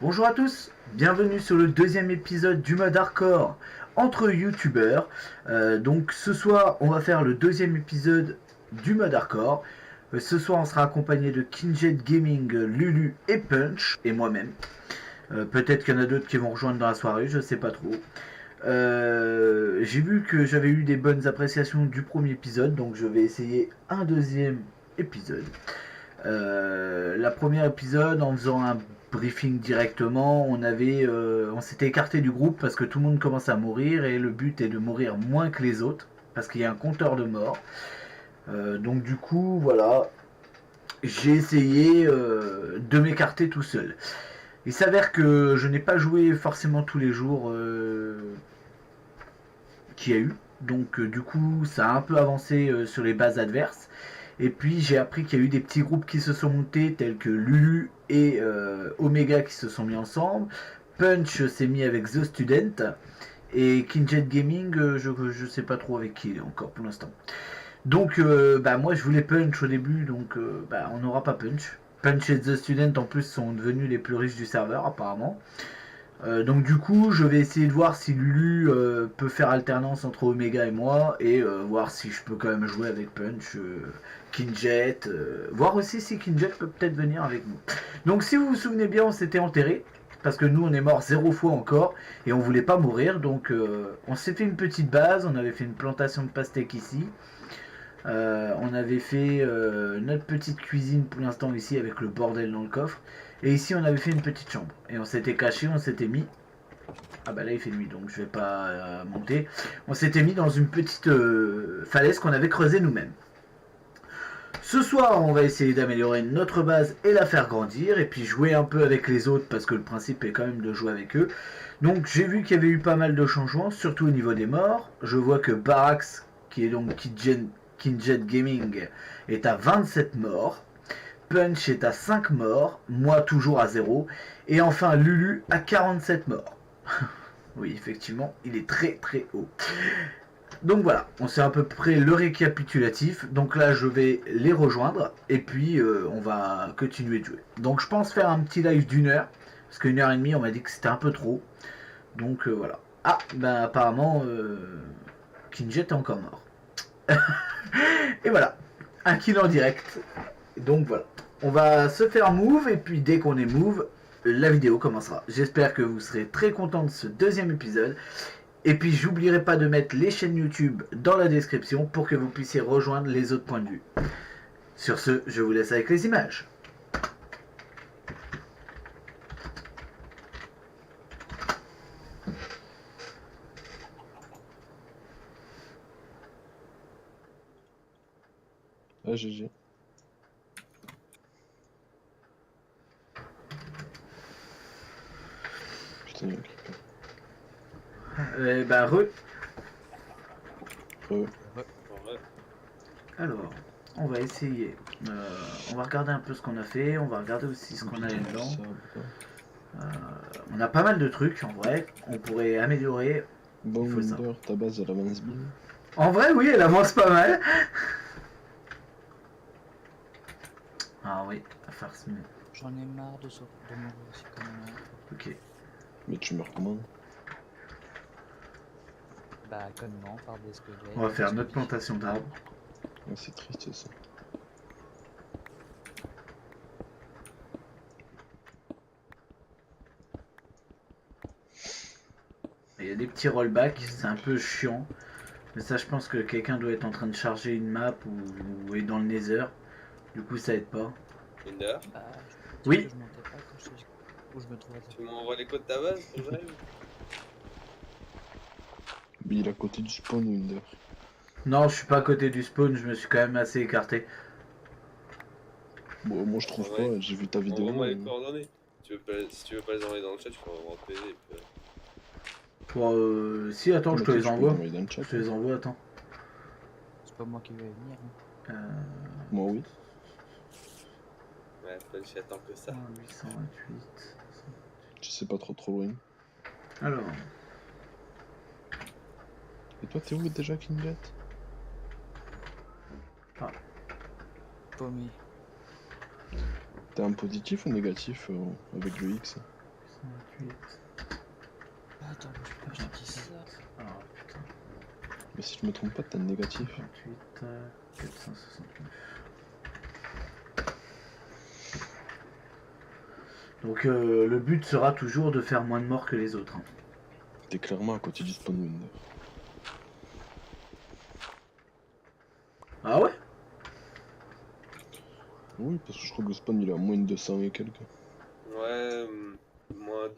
Bonjour à tous, bienvenue sur le deuxième épisode du mode hardcore entre youtubeurs. Donc ce soir on va faire le deuxième épisode du mode hardcore. Ce soir on sera accompagné de Kinjet Gaming, Lulu et Punch et moi-même. Peut-être qu'il y en a d'autres qui vont rejoindre dans la soirée, je sais pas trop. J'ai vu que j'avais eu des bonnes appréciations du premier épisode, donc je vais essayer un deuxième épisode. La première épisode, en faisant un briefing directement, on s'était écarté du groupe parce que tout le monde commence à mourir et le but est de mourir moins que les autres parce qu'il y a un compteur de mort. Donc du coup, voilà, j'ai essayé de m'écarter tout seul. Il s'avère que je n'ai pas joué forcément tous les jours qu'il y a eu. Donc du coup, ça a un peu avancé sur les bases adverses. Et puis j'ai appris qu'il y a eu des petits groupes qui se sont montés, tels que Lulu et Omega qui se sont mis ensemble. Punch s'est mis avec The Student. Et Kinjet Gaming, je sais pas trop avec qui il est encore pour l'instant. Donc moi je voulais Punch au début, donc on n'aura pas Punch. Punch et The Student en plus sont devenus les plus riches du serveur apparemment. Donc du coup, je vais essayer de voir si Lulu peut faire alternance entre Omega et moi et voir si je peux quand même jouer avec Punch, Kinjet, voir aussi si Kinjet peut peut-être venir avec nous. Donc si vous vous souvenez bien, on s'était enterré parce que nous on est mort 0 fois encore et on voulait pas mourir, donc on s'est fait une petite base, on avait fait une plantation de pastèques ici. On avait fait notre petite cuisine pour l'instant ici avec le bordel dans le coffre. Et ici on avait fait une petite chambre. Et on s'était caché, on s'était mis. Ah bah là il fait nuit donc je vais pas monter. On s'était mis dans une petite falaise qu'on avait creusée nous-mêmes. Ce soir on va essayer d'améliorer notre base et la faire grandir. Et puis jouer un peu avec les autres parce que le principe est quand même de jouer avec eux. Donc j'ai vu qu'il y avait eu pas mal de changements, surtout au niveau des morts. Je vois que Barax, qui est donc Kinjet Gaming, est à 27 morts. Punch est à 5 morts, moi toujours à 0. Et enfin Lulu à 47 morts. Oui, effectivement, il est très très haut. Donc voilà, on sait à peu près le récapitulatif. Donc là, je vais les rejoindre et puis on va continuer de jouer. Donc je pense faire un petit live d'1 heure, parce qu'une heure et demie, on m'a dit que c'était un peu trop. Donc voilà. Ah, apparemment, Kinjet est encore mort. Et voilà, un kill en direct. Donc voilà. On va se faire move et puis dès qu'on est move, la vidéo commencera. J'espère que vous serez très content de ce deuxième épisode. Et puis j'oublierai pas de mettre les chaînes YouTube dans la description pour que vous puissiez rejoindre les autres points de vue. Sur ce, je vous laisse avec les images. Ah, GG. Putain, il y a un creeper. Re. Alors, on va essayer. On va regarder un peu ce qu'on a fait. On va regarder aussi ce qu'on a dedans. On a pas mal de trucs en vrai. On pourrait améliorer. Bon, Il faut ça. Winder, ta base elle avance bien. En vrai, oui, elle avance pas mal. Ah oui, à faire ce. J'en ai marre de mourir aussi comme moi. Ok. Mais tu meurs comment? Bah connement, par des squelettes. On va faire notre plantation d'arbres. Ah, c'est triste ça. Il y a des petits rollbacks, c'est un peu chiant. Mais ça, je pense que quelqu'un doit être en train de charger une map ou est dans le nether. Du coup, ça aide pas. Winder, Bah, Oui. que je mentais pas quand je sais où je me trouvais. tu m'envoies les codes de ta base pour que j'arrive? Mais il est à côté du spawn, Winder. Non, je suis pas à côté du spawn, je me suis quand même assez écarté. Bon, moi je trouve Ouais. pas, j'ai vu ta vidéo. Envoie-moi les coordonnées. Si tu veux pas les envoyer dans le chat, tu peux envoyer en PV. Pour, si, attends, je te les envoie. Dans le chat, Je te les envoie, attends. C'est pas moi qui vais venir. Hein. Moi oui. Ouais, Punch attend que ça. 828. Je sais pas trop loin. Alors, Et toi t'es où déjà, Kinjet? Paumé. T'es un positif ou négatif avec le X? 128. Attends, je peux pas, je te dis ça. Ah putain. Mais si je me trompe pas, t'as un négatif. 128, 469. Donc le but sera toujours de faire moins de morts que les autres. Hein. T'es clairement à côté du spawn winner. Ah ouais? Oui, parce que je crois que le spawn il est à moins de 200 et quelques. Ouais, moins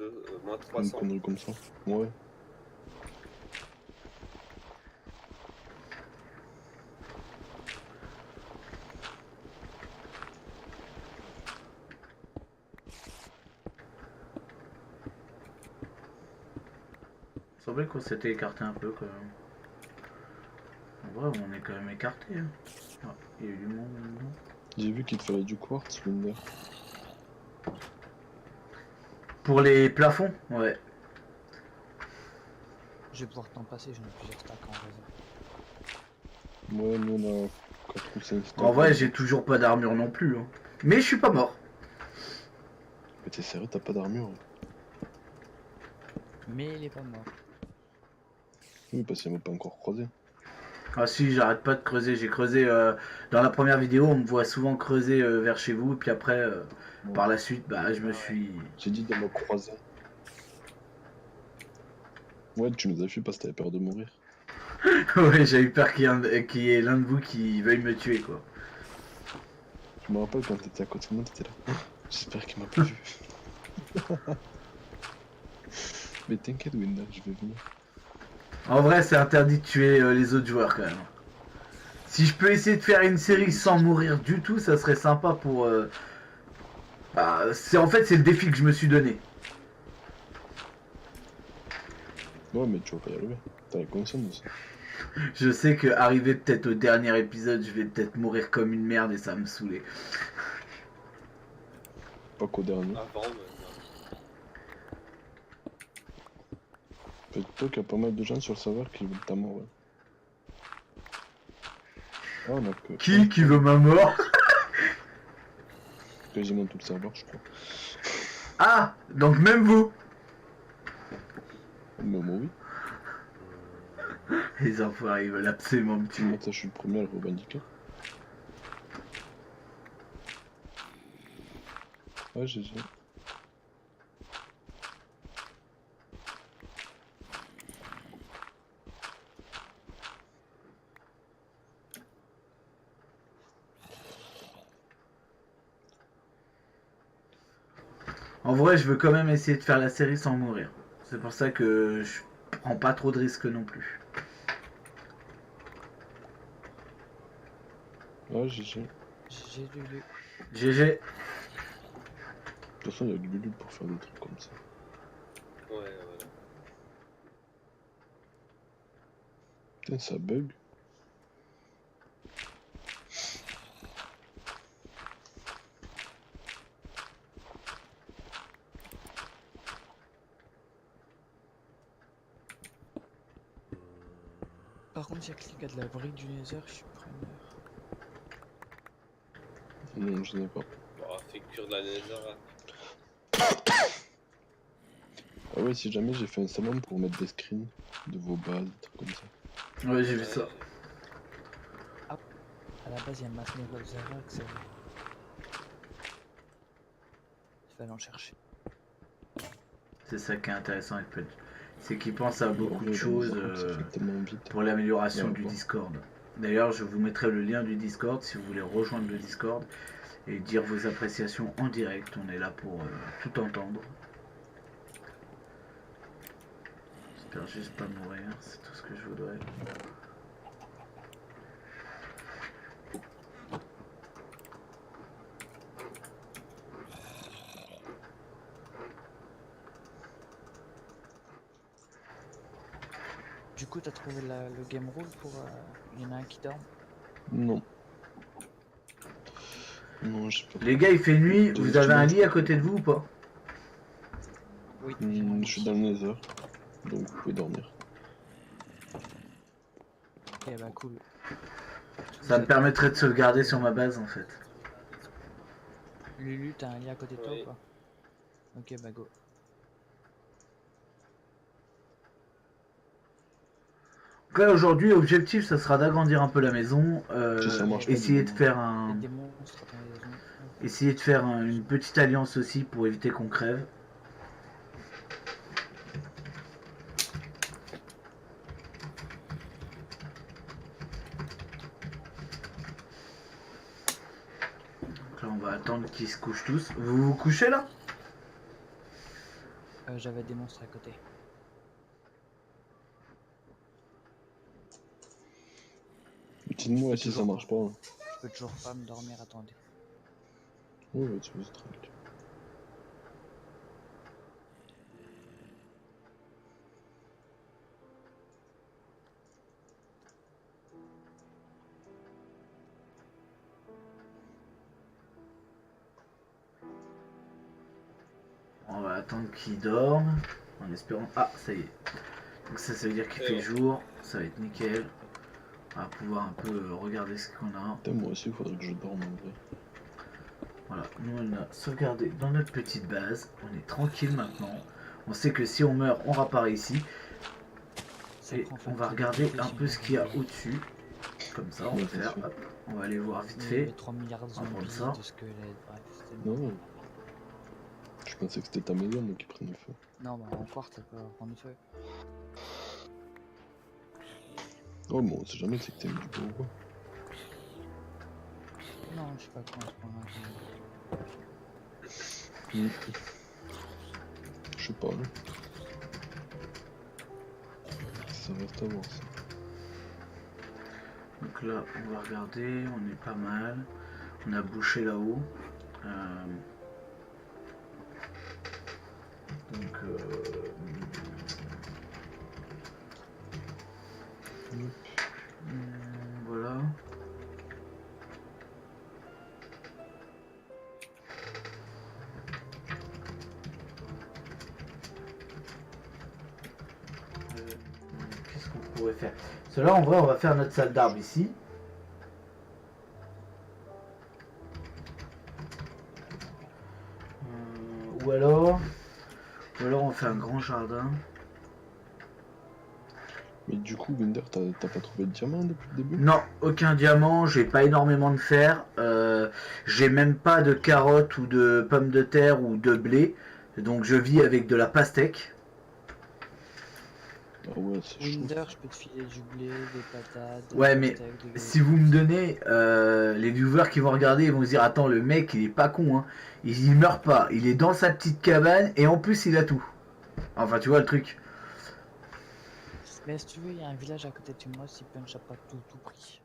Une 300. connerie comme ça. Ouais. Il semblait qu'on s'était écarté un peu quand même. En vrai, on est quand même écarté. Hein. Ah, il y a eu du monde maintenant. J'ai vu qu'il te fallait du quartz, Winder. Pour les plafonds, ouais. Je vais pouvoir t'en passer, j'en ai plusieurs stacks en réserve. Ouais, nous on a 4 ou 5 stacks. En vrai, j'ai toujours pas d'armure non plus. Hein. Mais je suis pas mort. Mais t'es sérieux, t'as pas d'armure? Mais il est pas mort. Oui, parce qu'il m'a pas encore croisé. Ah si, j'arrête pas de creuser. J'ai creusé dans la première vidéo, on me voit souvent creuser vers chez vous. Et puis après, Ouais. par la suite, bah je me suis... J'ai dit de me croiser. Ouais, tu nous as fui parce que t'avais peur de mourir. ouais, j'ai eu peur qu'il y ait l'un de vous qui veuille me tuer, quoi. Je me rappelle quand t'étais à côté de moi, t'étais là. J'espère qu'il m'a pas vu. Mais t'inquiète, Winder, je vais venir. En vrai, c'est interdit de tuer les autres joueurs, quand même. Si je peux essayer de faire une série sans mourir du tout, ça serait sympa pour... Bah, en fait, c'est le défi que je me suis donné. Ouais, mais tu vas pas y arriver. T'as la conscience. Je sais que arrivé peut-être au dernier épisode, je vais peut-être mourir comme une merde et ça va me saouler. Pas qu'au dernier. Avant, mais... Faites-toi qu'il y a pas mal de gens sur le serveur qui veulent ta mort, ouais. Ah, on a que... Qui veut ma mort? Quasiment tout le serveur, je crois. Ah, donc même vous? Mais moi, oui. Les enfoirés, ils veulent absolument me tuer. Moi, ça, je suis le premier à le revendiquer. Ah, GG. En vrai, je veux quand même essayer de faire la série sans mourir. C'est pour ça que je prends pas trop de risques non plus. Ah, GG. J'ai Lulu. GG. De toute façon, il y a du Lulu pour faire des trucs comme ça. Ouais, voilà. Putain, ça bug. Par contre, il y a que les gars de la brique du Nether, je suis preneur. Non, je n'ai pas. Bon, fait cure de la Nether. Ah ouais, si jamais j'ai fait un salon pour mettre des screens de vos bases, des trucs comme ça. Ouais, j'ai vu ça. À la base, il y a Mass Level Zara que c'est. Il fallait en chercher. C'est ça qui est intéressant avec Punch. C'est qu'il pense à beaucoup de Ouais, choses ça fait tellement vite. pour l'amélioration Ouais, du ouais. Discord. D'ailleurs, je vous mettrai le lien du Discord si vous voulez rejoindre le Discord et dire vos appréciations en direct. On est là pour tout entendre. J'espère juste pas mourir, c'est tout ce que je voudrais. Du coup, t'as trouvé le game rule pour. Il y en a un qui dort. Non. Non, je sais pas. Les gars, il fait nuit, J'ai vous juste avez un une lit à côté de vous ou pas? Oui, j'ai un Je suis lit. dans le Nether, donc vous pouvez dormir. Eh bah, cool. Ça me permettrait de sauvegarder sur ma base en fait. Lulu, t'as un lit à côté de toi Oui. ou pas? Ok, bah go. Donc là aujourd'hui l'objectif ça sera d'agrandir un peu la maison, Si ça marche pas, essayer de dis-moi. faire Il y a un, des monstres dans les zones. essayer de faire une petite alliance aussi pour éviter qu'on crève. Donc là on va attendre qu'ils se couchent tous. Vous vous couchez là? J'avais des monstres à côté. Dites-moi si ça toujours marche pas. Hein. Je peux toujours pas me dormir, attendez. Ouais, ouais, tu veux, c'est tranquille. On va attendre qu'ils dorment en espérant. Ah ça y est. Donc ça veut dire qu'il fait jour, ça va être nickel. On va pouvoir un peu regarder ce qu'on a. Putain, moi aussi, il faudrait que je dorme en vrai. Voilà, nous on a sauvegardé dans notre petite base, on est tranquille maintenant. On sait que si on meurt, on repart ici. Et on va regarder un peu ce qu'il y a au-dessus. Comme ça, on va faire, hop, on va aller voir vite fait. 3 milliards de On va prendre zombies, ça. de squelettes, bref, c'était Non, bon. non. Je pensais que c'était ta maison, moi, qui prenait feu. Non, bah encore, ça peut prendre feu. Oh, bon, on sait jamais, c'est que t'as mis du bois ou quoi. Non, je sais pas quand ce point-là. Je sais pas, là. Ça reste à voir, ça. Donc là, on va regarder, on est pas mal. On a bouché là-haut. Donc, voilà. Qu'est-ce qu'on pourrait faire? Cela, en vrai, on va faire notre salle d'arbre ici. Ou alors on fait un grand jardin. Mais du coup, Winder, t'as pas trouvé de diamant depuis le début? Non, aucun diamant, j'ai pas énormément de fer, j'ai même pas de carottes ou de pommes de terre ou de blé, donc je vis avec de la pastèque. Ah ouais, c'est chaud. Winder, je peux te filer du blé, des patates, des Ouais, mais pastèques, des si vous me donnez, les viewers qui vont regarder, ils vont se dire attends, le mec il est pas con, hein. Il meurt pas, il est dans sa petite cabane et en plus il a tout. Enfin, tu vois le truc. Mais si tu veux, il y a un village à côté de chez moi, si Punch a pas tout pris.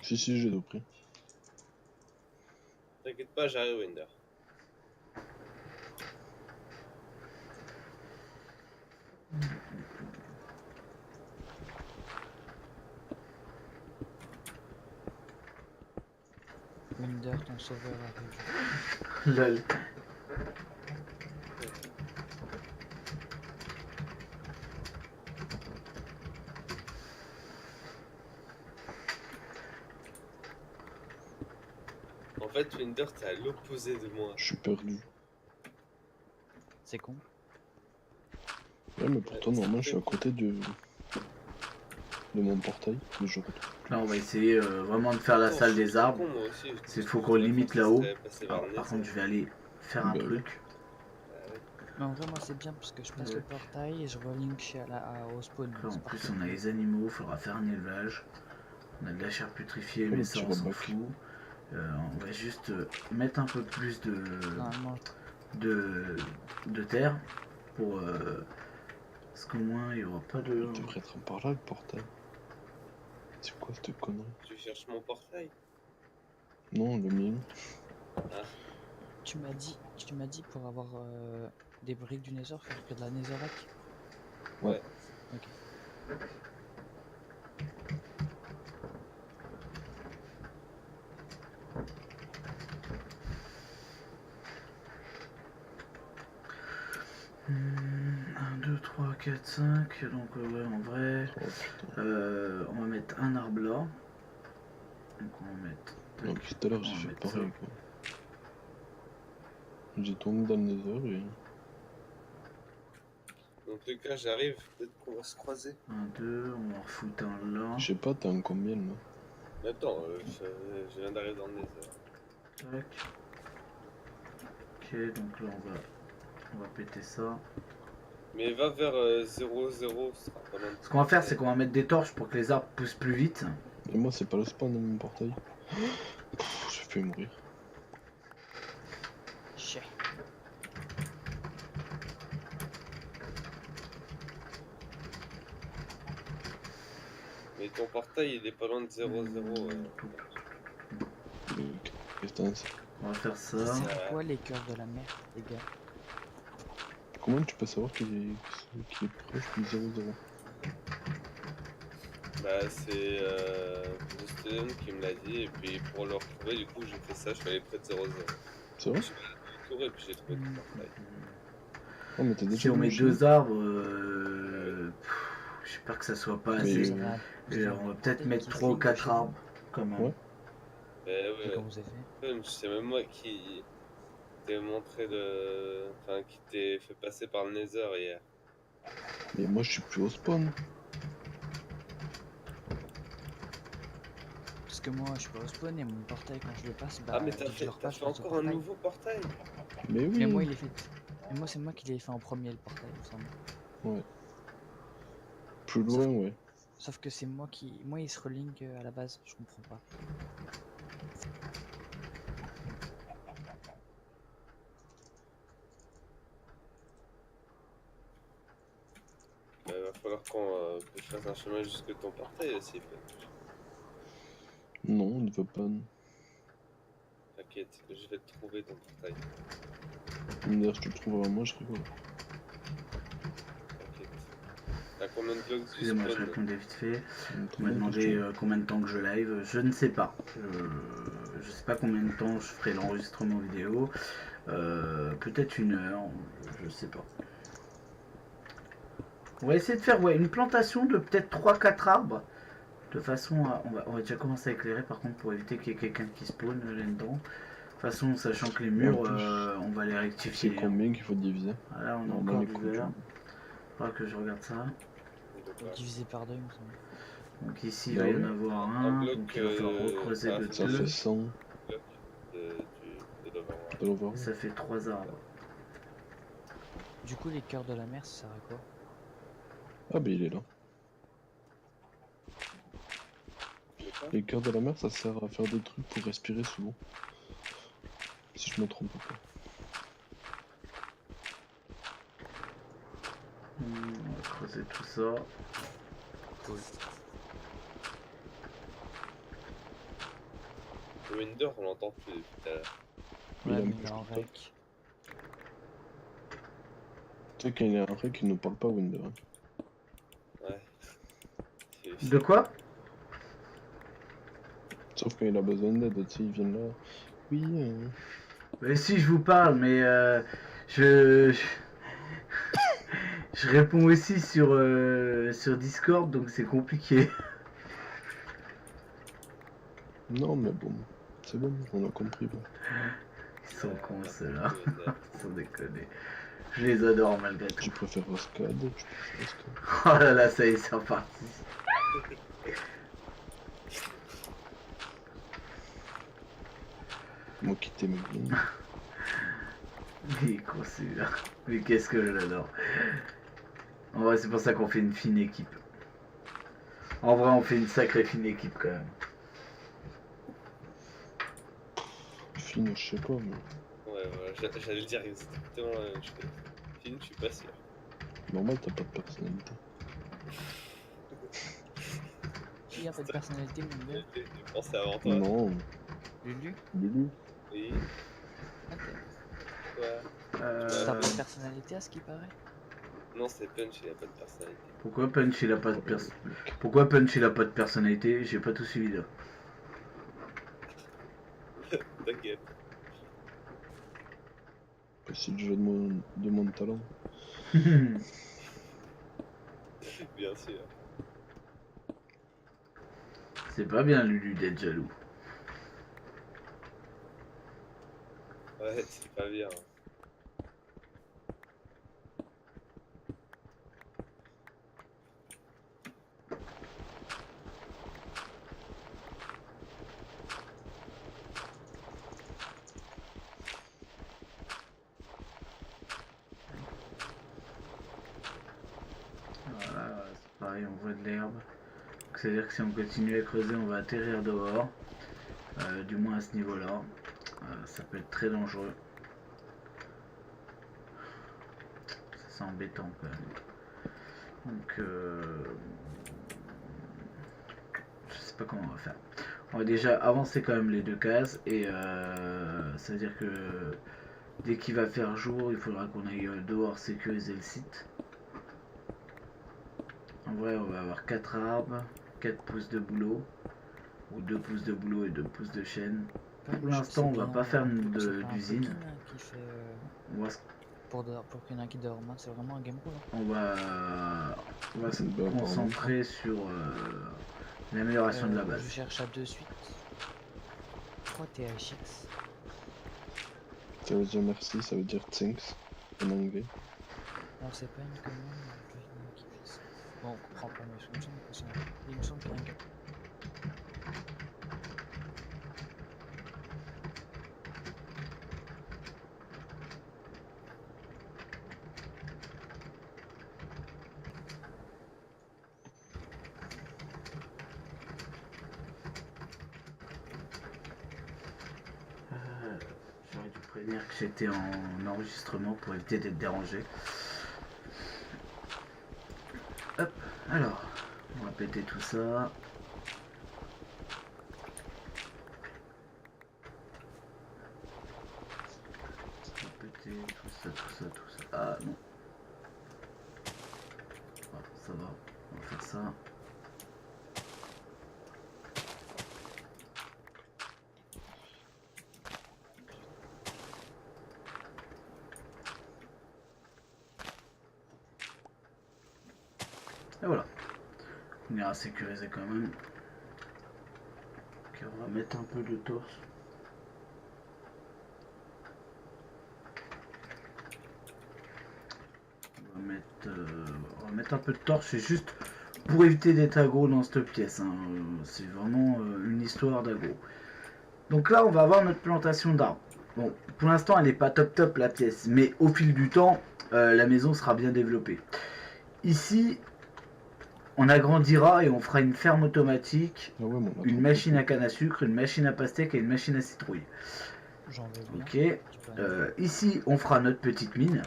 Si, si, j'ai tout pris. T'inquiète pas, j'arrive, Winder. Winder, ton sauveur arrive. Lol. En fait, Winder, t'es à l'opposé de moi. Je suis perdu. C'est con. Ouais, mais pourtant, normalement, je suis à côté de mon portail, mais je retrouve. Là, on va essayer vraiment de faire la Attends, salle je suis des trop arbres. con, moi aussi. Il faut qu'on limite là-haut. Passer vers Alors, le par Nether. contre, je vais aller faire un Bah oui. truc. Mais en vrai, moi, c'est bien parce que je passe le portail et je vois Link au spawn. Après, en C'est plus, parfait. on a les animaux, il faudra faire un élevage. On a de la chair putrifiée, Oh, mais le ça, petit on s'en rebac. fout. On va juste mettre un peu plus Normalement, de terre pour. Parce qu'au moins, il n'y aura pas de. Il devrait être par là, le portail. C'est quoi cette connerie? Tu cherches mon portail? Non, le mien. tu m'as dit pour avoir des briques du Nether, faire que de la Netherrack. Ouais. Ok. Un, 2, 3, 4, 5. Donc, ouais, en vrai, Oh putain. on va mettre un arbre là. Donc, on va mettre. Donc tout à l'heure, On j'ai va fait mettre pareil, ça. quoi. J'ai tombé dans le Nether et... Dans tous les cas, j'arrive, peut-être qu'on va se croiser. Un, deux, on va en refoutre un là. Je sais pas, t'es en combien là? Attends, je viens d'arriver dans le Nether. Tac. Ok, donc là on va péter ça. Mais va vers 0, 0, ce sera pas loin de Ce qu'on va faire, c'est qu'on va mettre des torches pour que les arbres poussent plus vite. Et moi, c'est pas le spawn de mon portail. J'ai fait mourir. Chais. Mais ton portail, il est pas loin de 0, 0. Qu'est-ce que c'est? On va faire ça. C'est quoi les cœurs de la mer, les gars? Comment tu peux savoir qu'il est proche du 0-0? Bah, c'est Justin qui me l'a dit, et puis pour le retrouver, du coup, j'ai fait ça, je suis allé près de 0, 0. C'est vrai? Je suis allé tout le tour et puis j'ai trouvé ton portail. Oh, mais t'as déjà Si on met vu, deux arbres, j'espère que ça soit pas Mais, assez. Vous Et avez on va un peut-être portail mettre qui 3 ou se 4 ligne chez vous? arbres quand même. Ouais. Mais Et ouais, comment vous avez fait? c'est même moi qui t'ai montré le. Enfin, qui t'ai fait passer par le Nether hier. Mais moi, je suis plus au spawn. Parce que moi je suis pas au spawn et mon portail quand je le passe, bah Ah, mais dès que je le repasse, je fait passe au encore un portail. nouveau portail? Mais oui. Mais moi il est fait. Mais moi c'est moi qui l'ai fait en premier le portail, il me semble. Ouais. Plus loin, ouais. Sauf que c'est moi qui. Moi il se relink à la base, je comprends pas. Bah, il va falloir que je fasse un chemin jusque ton portail aussi, peut-être. Non, on ne veut pas. T'inquiète, je vais te trouver ton portail. D'ailleurs, je te trouverai moi, je rigole. T'inquiète. T'as combien de blocs du Excusez-moi, je spawn? répondais vite fait. Une On très m'a bonne demandé question. combien de temps que je live. Je ne sais pas. Je sais pas combien de temps je ferai l'enregistrement vidéo. Peut-être 1 heure. Je sais pas. On va essayer de faire une plantation de peut-être 3-4 arbres. De façon à. On va déjà commencer à éclairer par contre pour éviter qu'il y ait quelqu'un qui spawn là-dedans. De toute façon, sachant que les murs, En plus, on va les C'est rectifier. combien qu'il faut diviser? Voilà, on a Non, encore les du coups, vert. Faudra que je regarde ça. Divisé par deux, il me semble. Donc ici, il Bah va y en oui. avoir Un un. bloc, Donc il va falloir recreuser de Ça 2. fait 100 blocs de l'overworld. de l'over. Ça fait 3 arbres. Du coup les cœurs de la mer ça sert à quoi? Ah, bah il est là. De quoi? Les cœurs de la mer, ça sert à faire des trucs pour respirer sous l'eau. Si je me trompe pas. On va creuser tout ça. Cool. Le Winder, on l'entend plus depuis tout à l'heure. Mais Ouais, il a mais un il est en peu- rec. Tu sais qu'il y a un rec qui ne parle pas Winder. Ouais. De quoi? Sauf quand il a besoin d'aide, tu sais, il vient là. Oui, Mais si je vous parle, mais je je réponds aussi sur Discord, donc c'est compliqué. non, mais bon, c'est bon, on a compris. Bon. Ils sont cons ceux-là, sans déconner. Je les adore malgré tout. Tu préfères Oscade, tu préfères Oscade. Oh là là, ça y est, c'est reparti. Moi qui t'aime bien. Il est con celui-là. Mais qu'est-ce que je l'adore. En vrai, c'est pour ça qu'on fait une fine équipe. En vrai, on fait une sacrée fine équipe quand même. Fine, je sais pas, mais Ouais, voilà, j'allais le dire exactement la même chose. Finn, je suis pas sûr. normal, t'as pas de personnalité. Qui a pas de personnalité, mon gars? J'ai pensé avant toi. Non, Lulu? Lulu. Oui, Ok. quoi? T'as pas de personnalité à ce qui paraît? Non, c'est Punch, il a pas de personnalité. Pourquoi Punch il a pas de Pourquoi Punch il a pas de personnalité? J'ai pas tout suivi là. T'inquiète. C'est le jeu de mon talent. Bien sûr. C'est pas bien Lulu d'être jaloux. Ouais, c'est pas bien. de l'herbe. C'est-à-dire que si on continue à creuser, on va atterrir dehors. Du moins à ce niveau-là. Ça peut être très dangereux. C'est embêtant quand même. Donc je sais pas comment on va faire. On va déjà avancer quand même les 2 cases et c'est-à-dire que dès qu'il va faire jour, il faudra qu'on aille dehors sécuriser le site. En vrai, on va avoir 4 arbres, 4 pouces de boulot, ou 2 pouces de boulot et 2 pouces de chêne. Pour l'instant, on va pas faire d'usine. On va, Pour qu'il y en ait un qui dort, c'est vraiment un game rule. on va se concentrer sur l'amélioration de la base. Je cherche à de suite 3 THX. Ça veut dire merci, ça veut dire thanks en anglais. Alors c'est pas une commande qui puisse. Bon, on comprend pas, mais il me semble qu'il y a un gars. J'aurais dû prévenir que j'étais en enregistrement pour éviter d'être dérangé. Hop, alors, on va péter tout ça. On va péter tout ça, tout ça, tout ça. Ah non. Ah, ça va, on va faire ça. Et voilà. On ira sécuriser quand même. Ok, on va mettre un peu de torche. On va mettre un peu de torche, c'est juste pour éviter d'être aggro dans cette pièce. Hein. C'est vraiment une histoire d'aggro. Donc là, on va avoir notre plantation d'arbres. Bon, pour l'instant, elle n'est pas top la pièce, mais au fil du temps, la maison sera bien développée. Ici, on agrandira et on fera une ferme automatique, une machine à canne à sucre, une machine à pastèque et une machine à citrouille. J'en veux bien. Ok. Ici, on fera notre petite mine.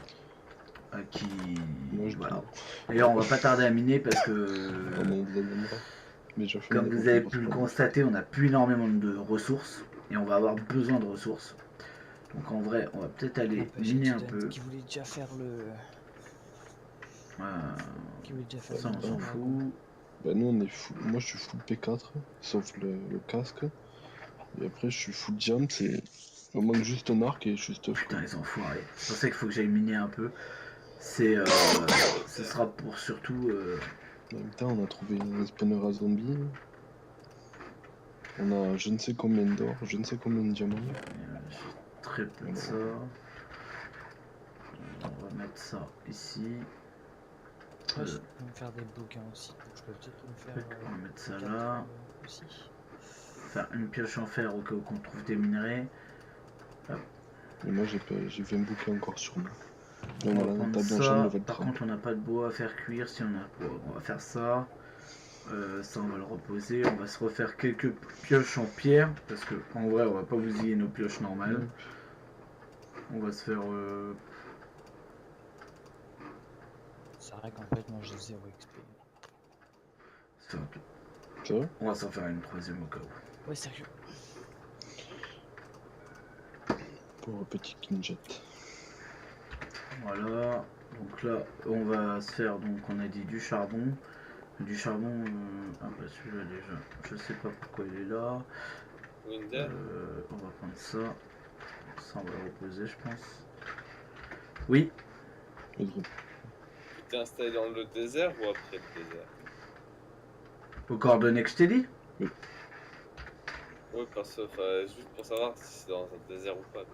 Voilà. D'ailleurs, on va pas tarder à miner parce que, comme vous avez pu le constater, on n'a plus énormément de ressources et on va avoir besoin de ressources. Donc en vrai, on va peut-être aller miner un peu. Qui voulait déjà faire le. Ça, on s'en fout. Bah nous on est full. Moi je suis full P4, sauf le casque. Et après je suis full jump, c'est. Il manque juste un arc et juste. Putain, les enfoirés. C'est pour ça qu'il faut que j'aille miner un peu. Ce sera pour surtout. En même temps, on a trouvé un spawner à zombies. On a je ne sais combien d'or, je ne sais combien de diamants. J'ai très peu de ça. On va mettre ça ici. Je peux me faire des bouquins aussi. Donc je peux peut-être me faire. On va mettre ça là. Aussi. Faire une pioche en fer au cas où qu'on trouve des minerais. Hop. Et moi j'ai 20 bouquins encore sur moi. On va prendre ça. Par contre, on n'a pas de bois à faire cuire. Si on a bois, on va faire ça. Ça, on va le reposer. On va se refaire quelques pioches en pierre. Parce que, en vrai, on va pas bousiller nos pioches normales. On va se faire. C'est vrai qu'en fait, moi j'ai 0 XP. C'est vrai ? On va s'en faire une troisième au cas où. Ouais, sérieux. Pour un petit kinjet. Voilà. Donc là, on va se faire, donc on a dit du charbon. Du charbon, ah bah celui-là déjà, je sais pas pourquoi il est là. On va prendre ça. Ça, on va le reposer, je pense. Oui. Tu t'es installé dans le désert ou après le désert? Aux coordonnées que je t'ai dit? Oui, parce que juste pour savoir si c'est dans un désert ou pas.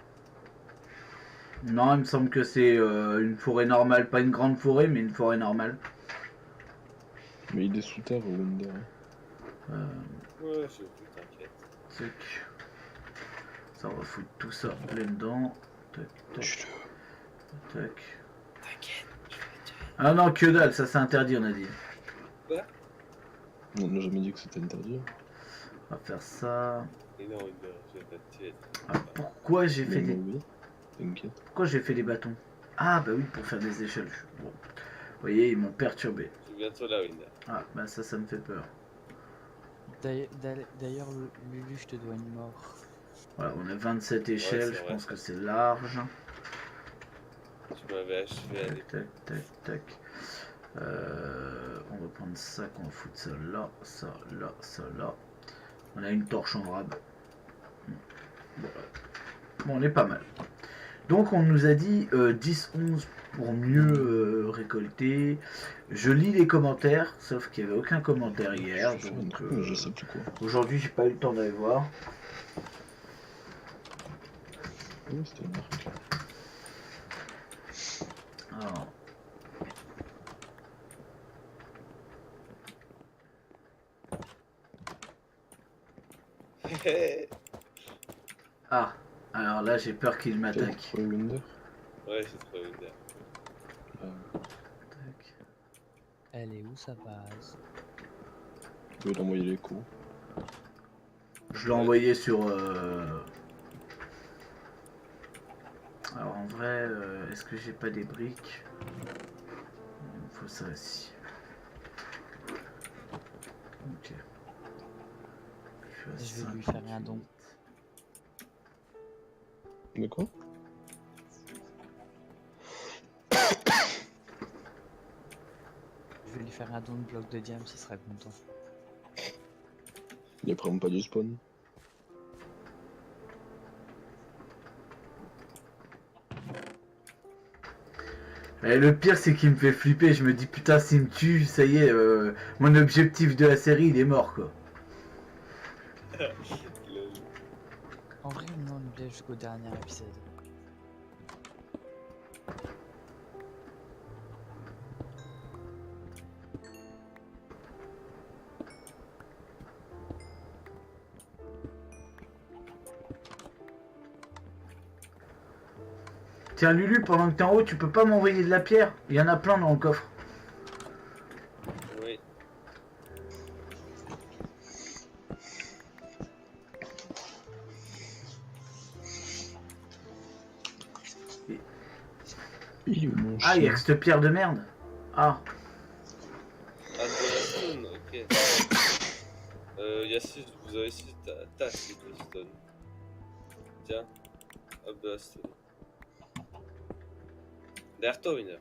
Non, il me semble que c'est une forêt normale, pas une grande forêt, mais une forêt normale. Mais il est sous terre, Winder. Ouais, j'ai vu, t'inquiète. Tac. Ça, on va foutre tout ça plein dedans. Tac, tac. Tac. T'inquiète, je vais te dire. Ah non, que dalle, ça c'est interdit, on a dit. Quoi? On n'a jamais dit que c'était interdit. On va faire ça. Et non, je vais pas te tuer. Ah, pourquoi j'ai fait Mais des... oui, t'inquiète. Pourquoi j'ai fait des bâtons? Ah bah oui, pour faire des échelles. Bon. Vous voyez, ils m'ont perturbé. Je suis bientôt là, Winder. Ah bah ça me fait peur. D'ailleurs, Lulu, je te dois une mort. Voilà, on a 27 échelles, c'est je vrai, pense ça. que c'est large. Tu m'avais achevé à Tac, l'époque. tac, tac, tac. On va prendre ça, qu'on va foutre ça là, ça là, ça là. On a une torche en rab. Voilà. Bon, on est pas mal. Donc on nous a dit 10-11 pour mieux récolter. Je lis les commentaires, sauf qu'il n'y avait aucun commentaire hier. Je fais un Donc truc, mais je sais plus quoi. aujourd'hui j'ai pas eu le temps d'aller voir. Oui, c'était un arc. Alors, ah, alors là j'ai peur qu'il T'as m'attaque. trouvé Winder? Ouais, j'ai trouvé Winder. Tac. Elle est où sa base? Je vais l'envoyer les coups. Je l'ai envoyé sur. Alors en vrai, est-ce que j'ai pas des briques? Il me faut ça aussi. Ok. Je vais lui faire un don. De quoi? Je vais lui faire un don de bloc de diamant, il sera content. Il prend pas du spawn. Et le pire c'est qu'il me fait flipper, je me dis putain s'il me tue, ça y est, mon objectif de la série il est mort quoi. En vrai, non, on est jusqu'au dernier épisode. Tiens Lulu, pendant que t'es en haut, tu peux pas m'envoyer de la pierre? Il y en a plein dans le coffre. Oui. Il est où mon Ah, il y a chien? que cette pierre de merde. Ah, Ah, de la stone, ok. Y a 6, vous avez 6 tasses de stone. Tiens, hop de la stone. Derrière toi, Winder.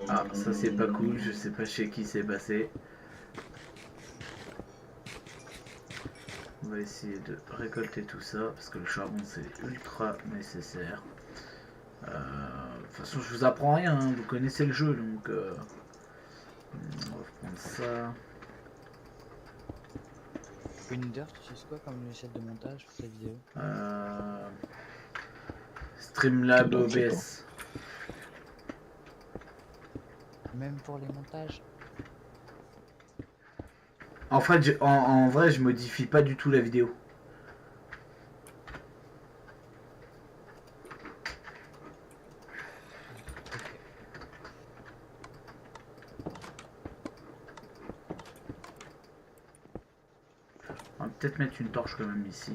ah, ça c'est pas cool, je sais pas chez qui c'est passé. On va essayer de récolter tout ça, parce que le charbon c'est ultra nécessaire. De toute façon je vous apprends rien, hein, vous connaissez le jeu donc... on va prendre ça. Winder, tu utilises quoi comme logiciel de montage pour ta vidéo? Streamlab Non, je sais OBS. Même pour les montages? En fait, en vrai, je modifie pas du tout la vidéo. Ok. On va peut-être mettre une torche quand même ici.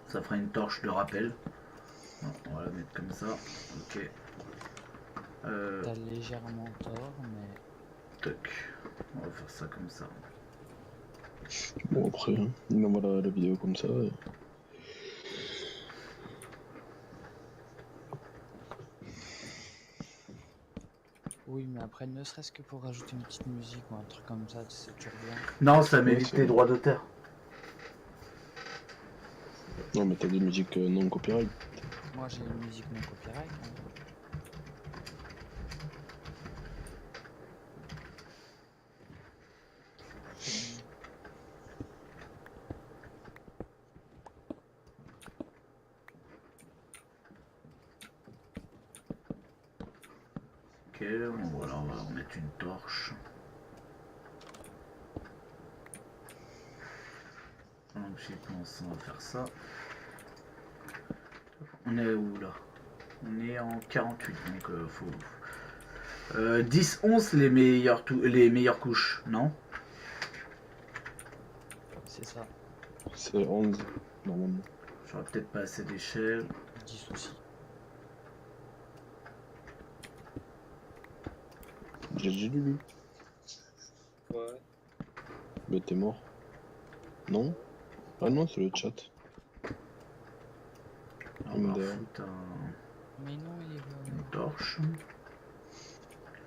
Ça fera une torche de rappel. Non, on va la mettre comme ça. Ok. T'as légèrement tort, mais Toc. On va faire ça comme ça. Bon, après, hein, il m'envoie la vidéo comme ça. oui, mais après, ne serait-ce que pour rajouter une petite musique ou un truc comme ça, c'est toujours bien. Non, ça Ouais, m'évite c'est les vrai. droits d'auteur. Non, mais t'as des musiques non copyright. Moi, j'ai une musique non copyright. Hein. Ok, bon, voilà, on va mettre une torche. Donc j'y pense, on va faire ça. On est où là? On est en 48, donc faut... 10, 11 les meilleures couches, non? C'est ça. C'est 11, normalement. J'aurais peut-être pas assez d'échelle. 10 aussi. J'ai Lulu. Ouais. Mais t'es mort. Non? Ah non, c'est le chat. On va MDR. foutre Mais non, il est une venu. torche.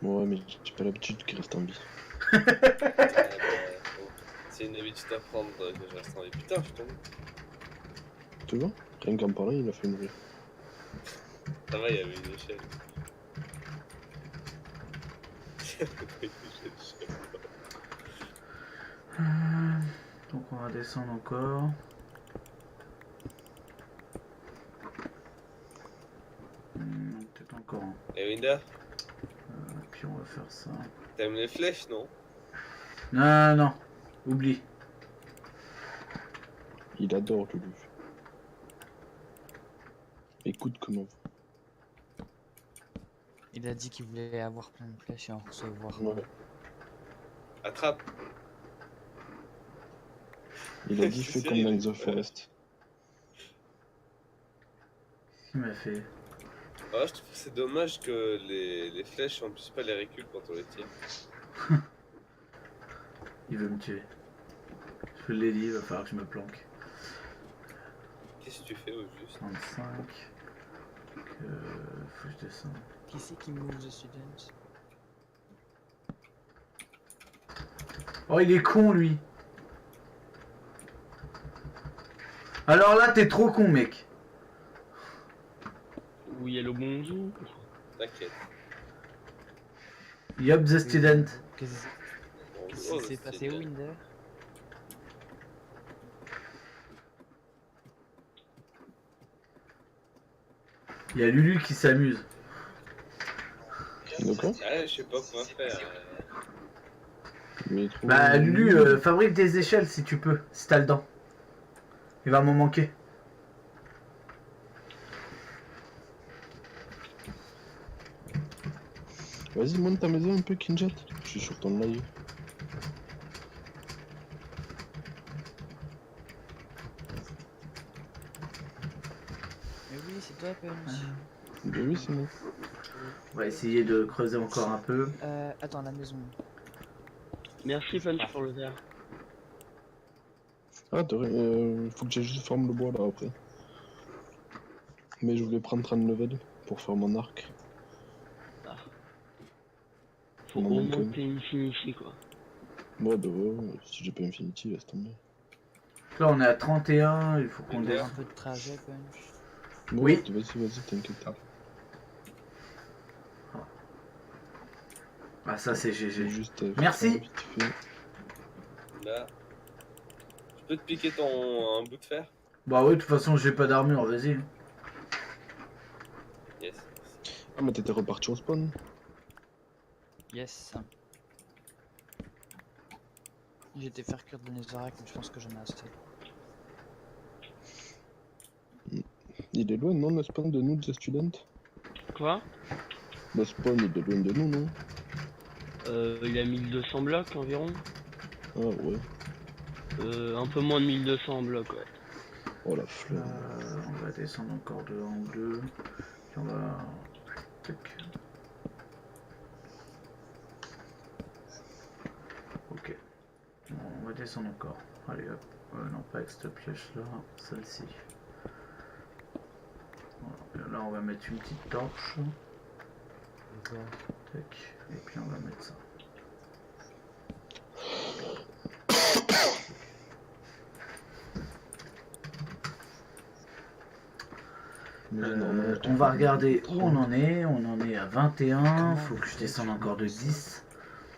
Ouais, mais j'ai pas l'habitude qu'il reste en vie. Bon, c'est une habitude à prendre que je reste en vie. Putain, je tombe. Tu vois? Rien qu'en parlant, il a fait mourir. Ça va, il y avait une échelle. Donc on va descendre encore. Peut-être encore un. Et Winda, Puis on va faire ça. t'aimes les flèches, non? Non, non, oublie. Il adore Lulu. Écoute comment. Il a dit qu'il voulait avoir plein de flèches et en recevoir. Ouais. Attrape. Il a dit fais comme dans The Forest. Il m'a fait. Ah, je trouve que c'est dommage que les flèches, on puisse pas les récup quand on les tire. Il veut me tuer. Je l'ai dit, il va falloir que je me planque. Qu'est-ce que tu fais au juste? 35. Donc, faut que je descende. Qui c'est qui move the students? Oh, il est con, lui. Alors là, t'es trop con, mec. Où il y a le bonjour. T'inquiète. Yup, the student. Qu'est-ce Bonjour, qui s'est le passé student. au Winder? Il y a Lulu qui s'amuse. D'accord? Ah, je sais pas quoi faire. Mais il est trop- Bah, Lulu, fabrique des échelles si tu peux, si t'as le dent. Il va m'en manquer. Vas-y, monte ta maison un peu, Kinjat. Je suis sur ton live. Mais oui, c'est toi, Punch. Bah oui, c'est moi. On va essayer de creuser encore un peu. Attends, la maison. Merci Punch pour le verre. Ah, faut que j'ai juste forme le bois là après. Mais je voulais prendre 30 level pour faire mon arc. Faut Non, au donc, moins que t'aies Infinity quoi. Ouais, bah ouais, si j'ai pas Infinity, laisse tomber. Là, on est à 31, il faut qu'on On a un descende. peu de trajet, Punch. Oui. Vas-y, t'inquiète. Ah, ça, c'est J'ai GG. juste. Merci. faire vite fait. Là. Je peux te piquer un bout de fer? Bah, oui, de toute façon, j'ai pas d'armure, vas-y. Yes. Ah, mais t'étais reparti au spawn. Yes. J'étais faire cuire de Netherrack, mais je pense que j'en ai assez. Il est loin, non, le spawn de nous, The Student? Quoi? Le spawn, il est loin de nous, non? Il a 1200 blocs environ. Ah, ouais. Un peu moins de 1200 blocs, ouais. Oh la flemme. On va descendre encore de 1 ou 2. Puis on va... Tac. Ok. Bon, on va descendre encore. Allez hop. Non, pas avec cette pièce là, celle-ci. Voilà. Là, on va mettre une petite torche. Tac. Et puis on va mettre ça. Mais non, On va regarder où on en est. On en est à 21. Comment Faut que je descende encore de 10.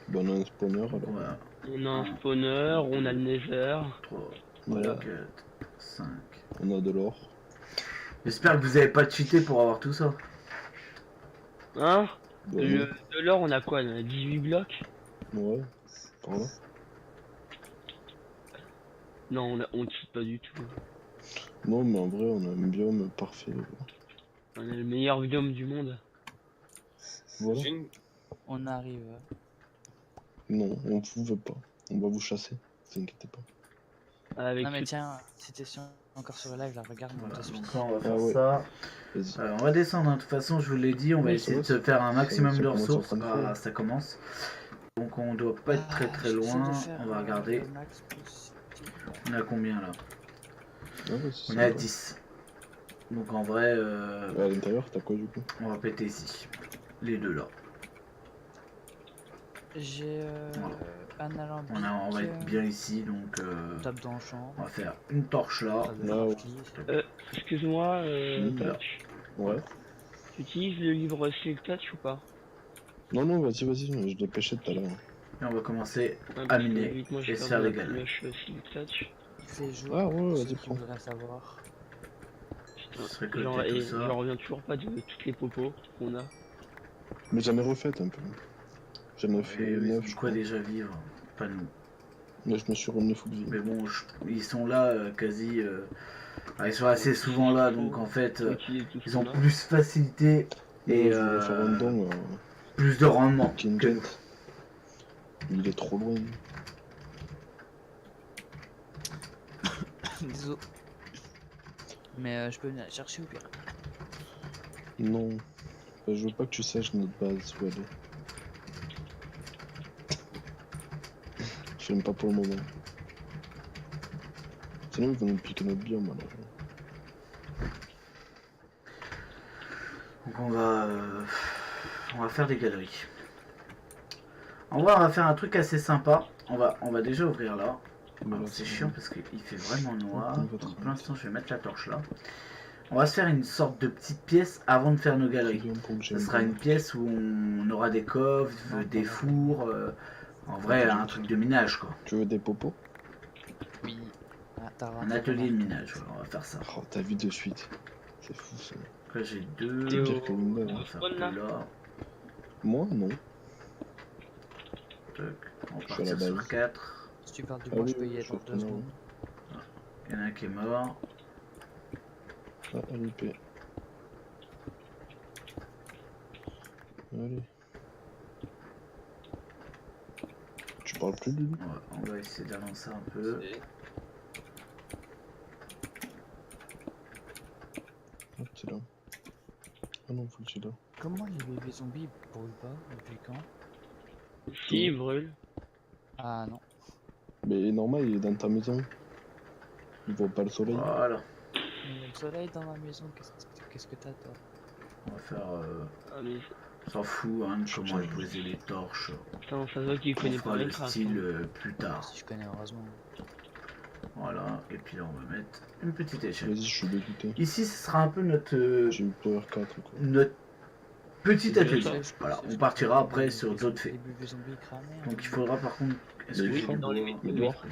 Bon, on a un spawner Donc on alors. va On a un spawner, on a le nether. 3, Voilà. 4, 5. On a de l'or. J'espère que vous avez pas cheaté pour avoir tout ça. Hein? Bah, De l'or, on a quoi? On a 18 blocs? ouais, par là. Non, on cheat pas du tout. Non, mais en vrai, on a un biome parfait. On a le meilleur biome du monde. Voilà. J'ai une... On arrive. Non, on vous veut pas. On va vous chasser. Ne vous inquiétez pas. Avec Non mais tout- tiens, si t'es encore sur le live, là, regarde, on Voilà, te suit. donc là on va Ah faire ouais. ça. Vas-y. On va descendre, hein. De toute façon, je vous l'ai dit, on va Oui, essayer de ça va, se faire un maximum ça de commence à ressources. prendre feu. Ah, ça commence. Donc on doit pas être très très J'essaie de loin. faire, On va regarder. le max possible. On a combien là? Ah ouais, c'est On ça, est à ouais. 10. Donc en vrai, À l'intérieur, t'as quoi du coup? on va péter ici. Les deux là. J'ai Voilà. un alambic. On va être bien ici. Donc Tape dans le champ. on va faire une torche là. Tape de Là, ouais. Farfly. Excuse-moi, Là. Touch. Ouais. Tu utilises le livre Silk Touch ou pas? Non, non, vas-y, je l'ai pêché tout à l'heure. Et on va commencer Ouais, à parce que miner vu que moi, et j'ai se pas faire de les la galeries. pioche Silk Touch. Il fait jour. Ah ouais, pour vas-y, ceux qui prends. voudraient savoir. Je serais Genre, récolter et tout ça. j'en reviens toujours pas de toutes les popos qu'on a. Mais j'en ai refait un peu. J'en ai fait Et ils 9, ont je de crois. quoi déjà vivre? Pas nous. Mais je me suis remis full vie. Mais bon, ils sont là quasi. Ils sont assez souvent là, donc en fait, Faut utiliser tout ce ils ont qu'on a. plus facilité et Et je voulais faire un don plus de rendement King que Jet. nous. Il est trop loin. Désolé. Mais je peux venir la chercher ou pire. Non. Bah, je veux pas que tu saches notre base où elle est. Je l'aime pas pour le moment. Sinon ils vont nous piquer notre biome alors. Donc on va faire des galeries. En vrai, on va faire un truc assez sympa. On va déjà ouvrir là. Mais Alors, là, c'est ça chiant va. parce qu'il fait vraiment noir. on va Donc, pour tranquille. l'instant, je vais mettre la torche là. On va se faire une sorte de petite pièce avant de faire nos C'est galeries. bien pour que Ce j'aime sera bien. une pièce où on aura des coffres, Non, des pas fours. En vrai, un truc de minage quoi. Tu veux des popos? Oui. Ah, t'as Un rentré atelier de comment? minage, voilà, on va faire ça. Oh, t'as vu de suite. C'est fou ça. Donc là, j'ai deux. T'es pire que On Linda. va faire deux là. Moi, non. Tac. On va Je suis à la partir sur base. 4. 4. Si tu parles du Ah bois, oui, je peux y oui, être je dans suis 2 retourné, secondes. Il y en a un qui est mort. Ah, LP. Allez. Tu parles plus, Lulu? On va essayer d'avancer un peu. Et- Hop, c'est là. Ah non, faut que tu là. Comment les bébés zombies brûlent pas? Depuis quand? Si, il brûle. Ah non. Mais normal, il est dans ta maison. Il voit pas le soleil. Voilà. Mais il y a le soleil dans ma maison, qu'est-ce que t'as toi? On va faire. Ah, mais On s'en fout hein, de comment poser les torches. putain, ça se voit qu'il On connaît fera pas le Minecraft. style hein. plus tard. Si je connais heureusement. Voilà. Et puis là, on va mettre une petite échelle. Vas-y, je suis dégoûté. Ici, ce sera un peu notre, J'ai eu Power 4 quoi. notre petit C'est atelier. ça. Voilà. On partira après sur d'autres Les faits. bébés zombies cramés. Donc il faudra par contre. Est-ce que Mais j'ai oui, du dans les bois? métiers, Edouard.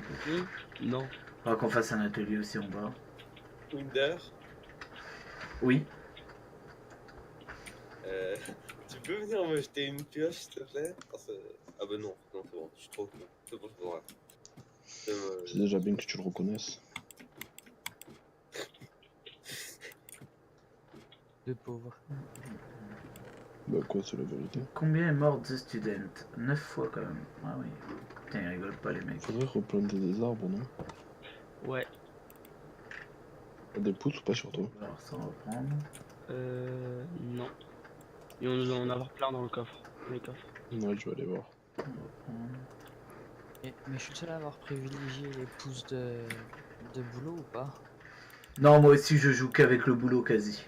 Non. Il faudra qu'on fasse un atelier aussi en bas. Winder, Oui. tu peux venir me jeter une pioche, s'il te plaît? Ah bah non, c'est bon, je suis trop con. C'est bon, C'est déjà bien que tu le reconnaisses. De pauvres. Bah quoi, c'est la vérité. Combien est mort The Student? 9 fois quand même. Ah oui. Putain, ils rigolent pas les mecs. Faudrait replanter des arbres, non? Ouais. T'as des pouces ou pas sur toi? Alors ça on va prendre. Non. Et on doit en avoir plein dans le coffre. Les coffres. Ouais, je vais aller voir. On va prendre. Mais je suis le seul à avoir privilégié les pouces de boulot ou pas? Non, moi aussi je joue qu'avec le boulot quasi.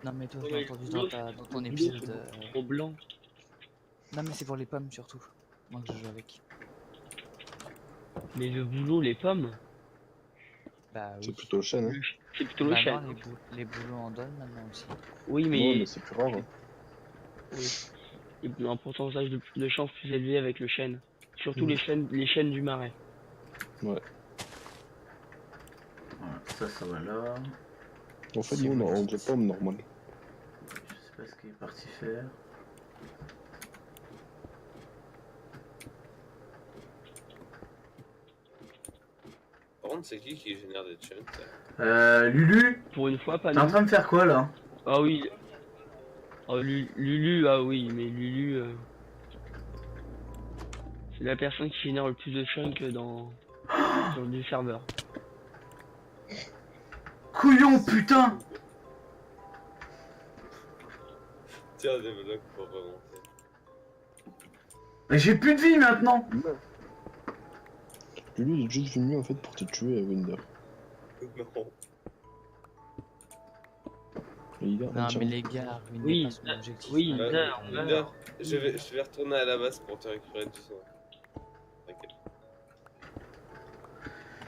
Non mais toi, Ouais, j'ai mais entendu boulot, dans ton Le épisode. boulot, c'est trop blanc. Non mais c'est pour les pommes surtout. Moi que je joue avec. Mais le boulot, les pommes, Bah oui. C'est plutôt le chêne, hein? c'est plutôt le Bah chêne. non, les boulots en donnent maintenant aussi. Oui, Non, mais mais c'est plus rare. Hein. oui. Il y a un pourcentage de chance plus élevé avec le chêne. Surtout Mm. les chênes du marais. Ouais. Voilà, ça va là. En fait, Si nous, vous on a dites. des pommes normales. Je sais sais pas ce qu'il est parti faire. Par contre, c'est qui génère des chunks là? Lulu, Pour une fois, pas t'es en nous. train de faire quoi là? Ah oui. Oh, Lulu, ah oui, mais Lulu, c'est la personne qui génère le plus de chunk sur du serveur. Couillon, putain! Tiens, des blocs pour remonter. Mais j'ai plus de vie maintenant! Lui, il est juste venu en fait pour te tuer, Winder. Non. Et il est Non, mais entièrement- les gars, ruinez Oui, pas son objectif. oui, hein. Winder, je vais retourner à la base pour te récupérer du sang. T'inquiète.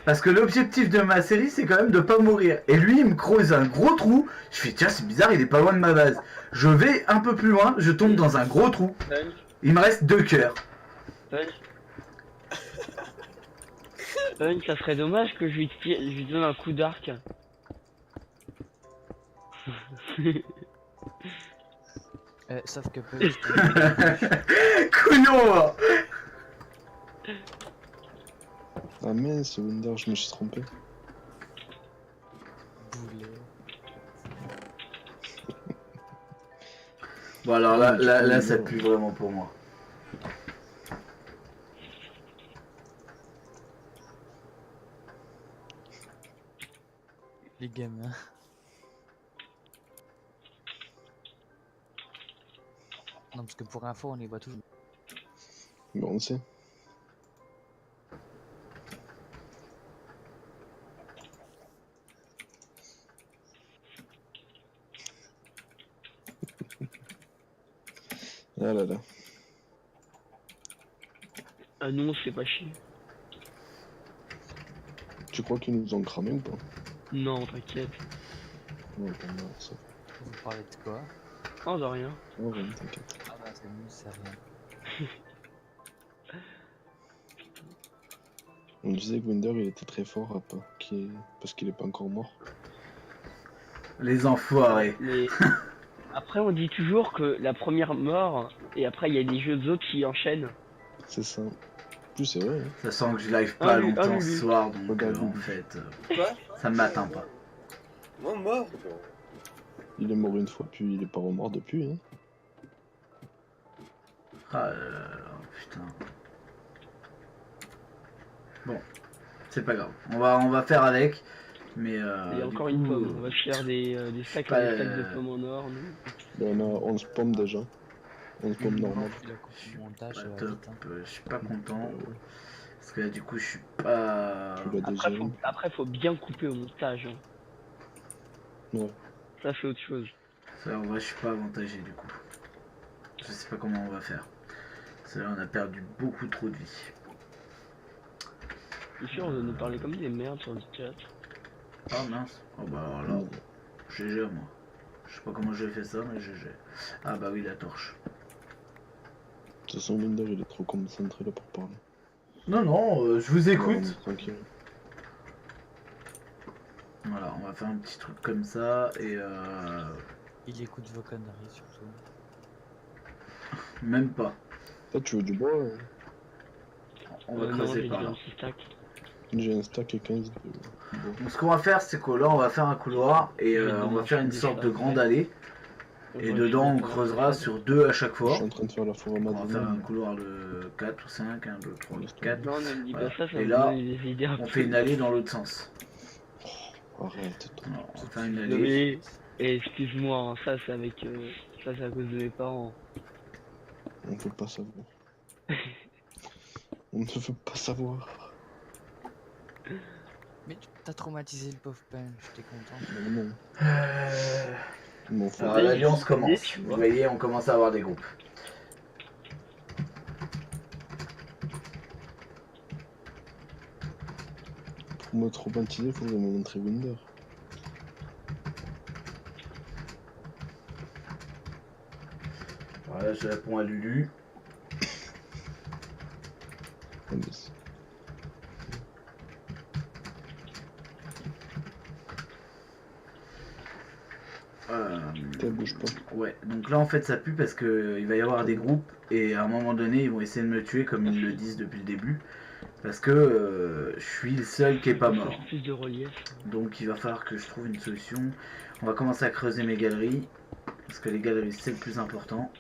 Parce que l'objectif de ma série, c'est quand même de pas mourir. Et lui, il me creuse un gros trou. Je fais, tiens, c'est bizarre, il est pas loin de ma base. Je vais un peu plus loin, je tombe dans un gros trou. Punch, Il me reste 2 cœurs. punch. Punch, ça serait dommage que je lui donne un coup d'arc. Sauf que peu. Couillon! Ah mince, Winder, je me suis trompé. Boulet. Bon, alors là, ça pue vraiment pour moi. Les gamins. Non, parce que pour info, on les voit toujours. Bon, on sait. Ah là là. Ah non, c'est pas chier. Tu crois qu'ils nous ont cramé ou pas? Non, t'inquiète. Non, pas mal, ça. Vous parlez de quoi? Oh, de rien. Oh, ouais, t'inquiète. Ah bah, c'est mieux, c'est rien. On disait que Winder il était très fort parce qu'il est pas encore mort. Les enfoirés. Mais après, on dit toujours que la première mort, et après, il y a des jeux autres qui enchaînent. C'est ça. En plus, c'est vrai. Hein. Ça sent que je live pas oui, longtemps oui, ce oui. soir, donc Regarde, en Lulu. fait, Quoi? ça m'atteint pas. Moi, mort, quoi. Il est mort une fois, puis il est pas remort depuis. Hein. Ah là là, putain. Bon, c'est pas grave. On va faire avec. Mais Il y a du encore coup, une pomme. On va se faire des sacs pas, et des sacs de pommes en or, nous. Là, on a 11 pommes déjà. 11 pommes normales. Il a coupé le montage, pas vite, top. hein. Je suis pas content. Parce que là, du coup, je suis pas. Tu l'as déjà. Après, faut bien couper au montage. Hein. Ouais. Ça, c'est autre chose. Ça, en vrai, je suis pas avantagé du coup. Je sais pas comment on va faire. Parce que là, on a perdu beaucoup trop de vie. C'est sûr, on va nous parler comme des merdes sur le chat. Ah mince. Oh bah alors là, GG moi. Je sais pas comment j'ai fait ça, mais GG. Ah bah oui, la torche. De toute façon, Winder il est trop concentré là pour parler. Non, non, je vous On écoute. est tranquille. Voilà, on va faire un petit truc comme ça et Il écoute vos conneries surtout. même pas. Toi, tu veux du bois? On va non, creuser j'ai par déjà là. un petit stack. J'ai un stack et 15 de bois. Donc ce qu'on va faire, c'est que là, on va faire un couloir et on va faire une sorte de grande allée. Et dedans, on creusera sur 2 à chaque Je fois. suis en train de faire la forêt On va faire un Madeleine. couloir de 4 ou 5, 1, 2, 3, 4. Non, ne me dis Voilà. pas ça, ça Et me là, donne des idées. On fait une allée dans l'autre sens. Arrête, toi. Alors, on va faire une Non, allée. mais, excuse-moi, hein, ça c'est avec. Ça c'est à cause de mes parents. On ne peut pas savoir. On ne veut pas savoir. Mais t'as traumatisé le pauvre Punch, t'es content? Mais non. Euh, Ils m'en foutent. Alors l'alliance commence. tu Vous vois. voyez, on commence à avoir des groupes. Pour me traumatiser, il faudrait me montrer Winder. Voilà, je réponds à Lulu. Ah, mais c'est- Putain, bouge pas. Ouais, donc là en fait ça pue parce que il va y avoir des groupes et à un moment donné ils vont essayer de me tuer comme ils le disent depuis le début. Parce que je suis le seul qui est pas Ça mort. change plus de relief. Donc il va falloir que je trouve une solution. On va commencer à creuser mes galeries. Parce que les galeries c'est le plus important.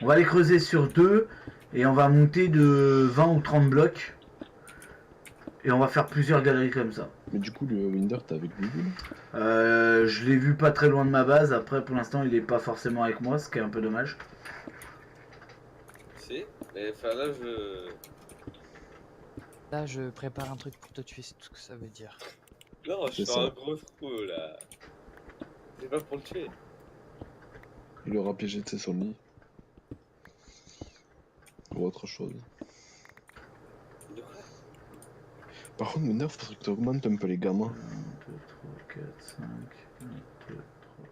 On va les creuser sur 2 et on va monter de 20 ou 30 blocs. Et on va faire plusieurs galeries comme ça. Mais du coup, le Winder, t'es avec Lulu là? Je l'ai vu pas très loin de ma base. Après pour l'instant il est pas forcément avec moi, ce qui est un peu dommage. Si, mais enfin là, Là, je prépare un truc pour te tuer, c'est tout ce que ça veut dire. Non, je C'est fais ça. un gros trou là. C'est pas pour le tuer. Il aura piégé de son lit. Ou autre chose. De quoi? Par contre, Winder, faudrait que tu augmentes un peu les gamins. 1, 2, 3, 4, 5, 1, 2, 3.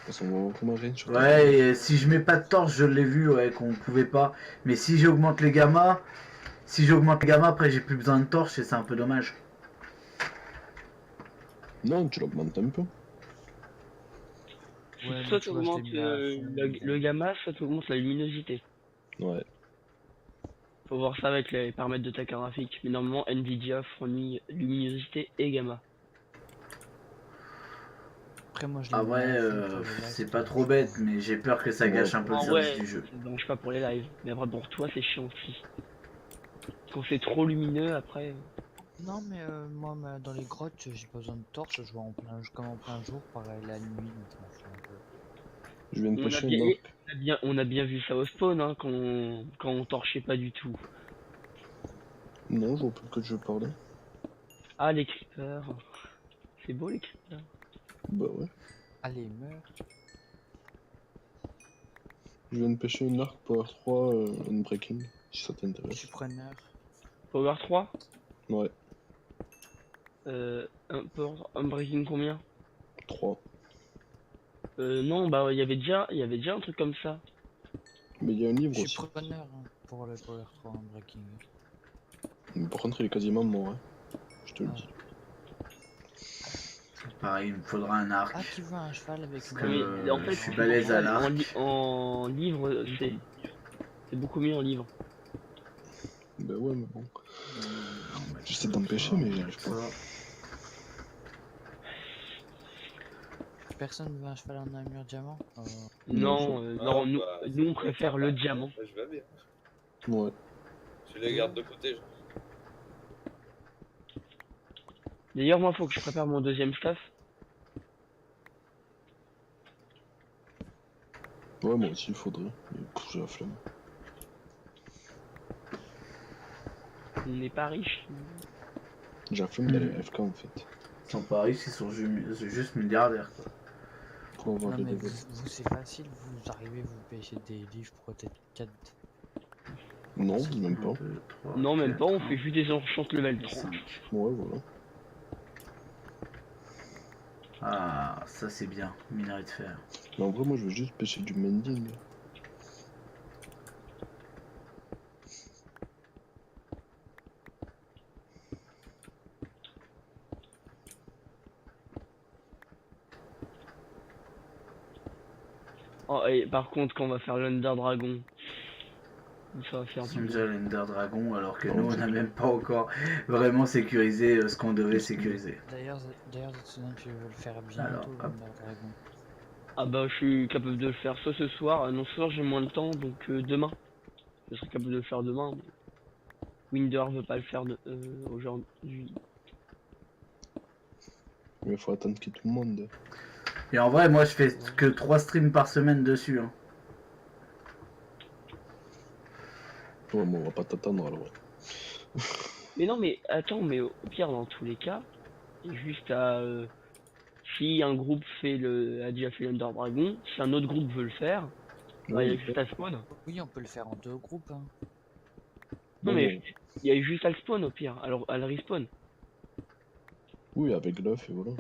Parce qu'on voit vraiment rien sur Ouais, et si je mets pas de torche, je l'ai vu, ouais, qu'on pouvait pas. Mais si j'augmente les gammas, après j'ai plus besoin de torche et c'est un peu dommage. Non, tu l'augmentes un peu. Ouais, soit mais tu tu vois, je augmentes l'ai mis à fond, le gamma, soit tu augmentes la luminosité. Ouais. Faut voir ça avec les paramètres de ta carte graphique. Mais normalement, Nvidia fournit luminosité et gamma. Après, moi, je l'ai Ah mis ouais, à fond pour le live, c'est pas trop bête, mais j'ai peur que ça gâche un peu le Ah service ouais, du jeu. ça te dérange pas pour les lives. Mais après, pour toi, c'est chiant aussi. Quand c'est trop lumineux, après. Non, mais moi, dans les grottes, j'ai pas besoin de torche, je vois comme en plein jour, pareil la nuit, donc je m'en fous un peu. Je viens de On a pêcher bien, un arc. on a bien vu ça au spawn, hein, quand on torchait pas du tout. Non, je vois pas de quoi je parlais. Ah, les creepers. C'est beau, les creepers. Bah ouais. Allez, meurs. Je viens de pêcher un arc Power 3 Unbreaking, si ça Je t'intéresse. suis preneur. Power 3 Ouais, un breaking combien 3. Non, bah il y avait déjà un truc comme ça. Mais il y a un livre Je aussi. suis preneur hein, pour le Power 3 en breaking. Mais par contre, il est quasiment mort, hein. Je te le Ah. dis. Pareil, il me faudra un arc. Ah, tu veux un cheval avec Parce une que Mais en fait, je suis balèze à l'arc. en livre, c'est beaucoup mieux en livre. Bah ouais, mais bon. Non, mais J'essaie d'en pêcher, mais j'y arrive ça. pas. Personne veut un cheval en armure diamant Non, non, Ah, nous, bah, nous on préfère le diamant. Je vais bien. Ouais. Je les garde de côté. D'ailleurs, moi, faut que je prépare mon deuxième staff. Ouais, moi aussi, il faudrait. Mais pff, j'ai la flemme. On n'est pas riche. J'ai la flemme d'aller AFK en fait. Ils sont pas riches, ils sont juste milliardaires. Quoi. Pour avoir Non, les mais levels. vous c'est facile, vous arrivez, vous pêchez des livres peut-être 4. Non, même pas. 1, 2, 3, Non, même 4, pas, on fait juste des enchantes level 3. 5. Ouais, voilà. Ah, ça c'est bien, minerai de fer. Mais en vrai, moi, je veux juste pêcher du mending. Oh, et par contre, quand on va faire l'Under Dragon, ça va faire Ils sont du déjà l'Ender Dragon, alors que Oh, nous on c'est n'a clair. même pas encore vraiment sécurisé ce qu'on devait sécuriser. D'ailleurs, Zetsunan, tu veux le faire bientôt, Alors, le hop. Dragon. Ah bah, je suis capable de le faire soit ce soir, non, ce soir j'ai moins de temps, donc demain. Je serai capable de le faire demain, mais Winder veut pas le faire aujourd'hui. Mais il faut attendre qu'il y ait tout le monde. Et en vrai, moi je fais que 3 streams par semaine dessus. Hein. Ouais, mais on va pas t'attendre alors. Mais non, mais attends, mais au pire, dans tous les cas, il y a juste à. Si un groupe a déjà fait l'Under Dragon, si un autre groupe veut le faire, bah, il y a juste à spawn. Oui, on peut le faire en 2 groupes. Hein. Non, mais il y a juste à le spawn au pire, alors à le respawn. Oui, avec l'œuf et voilà.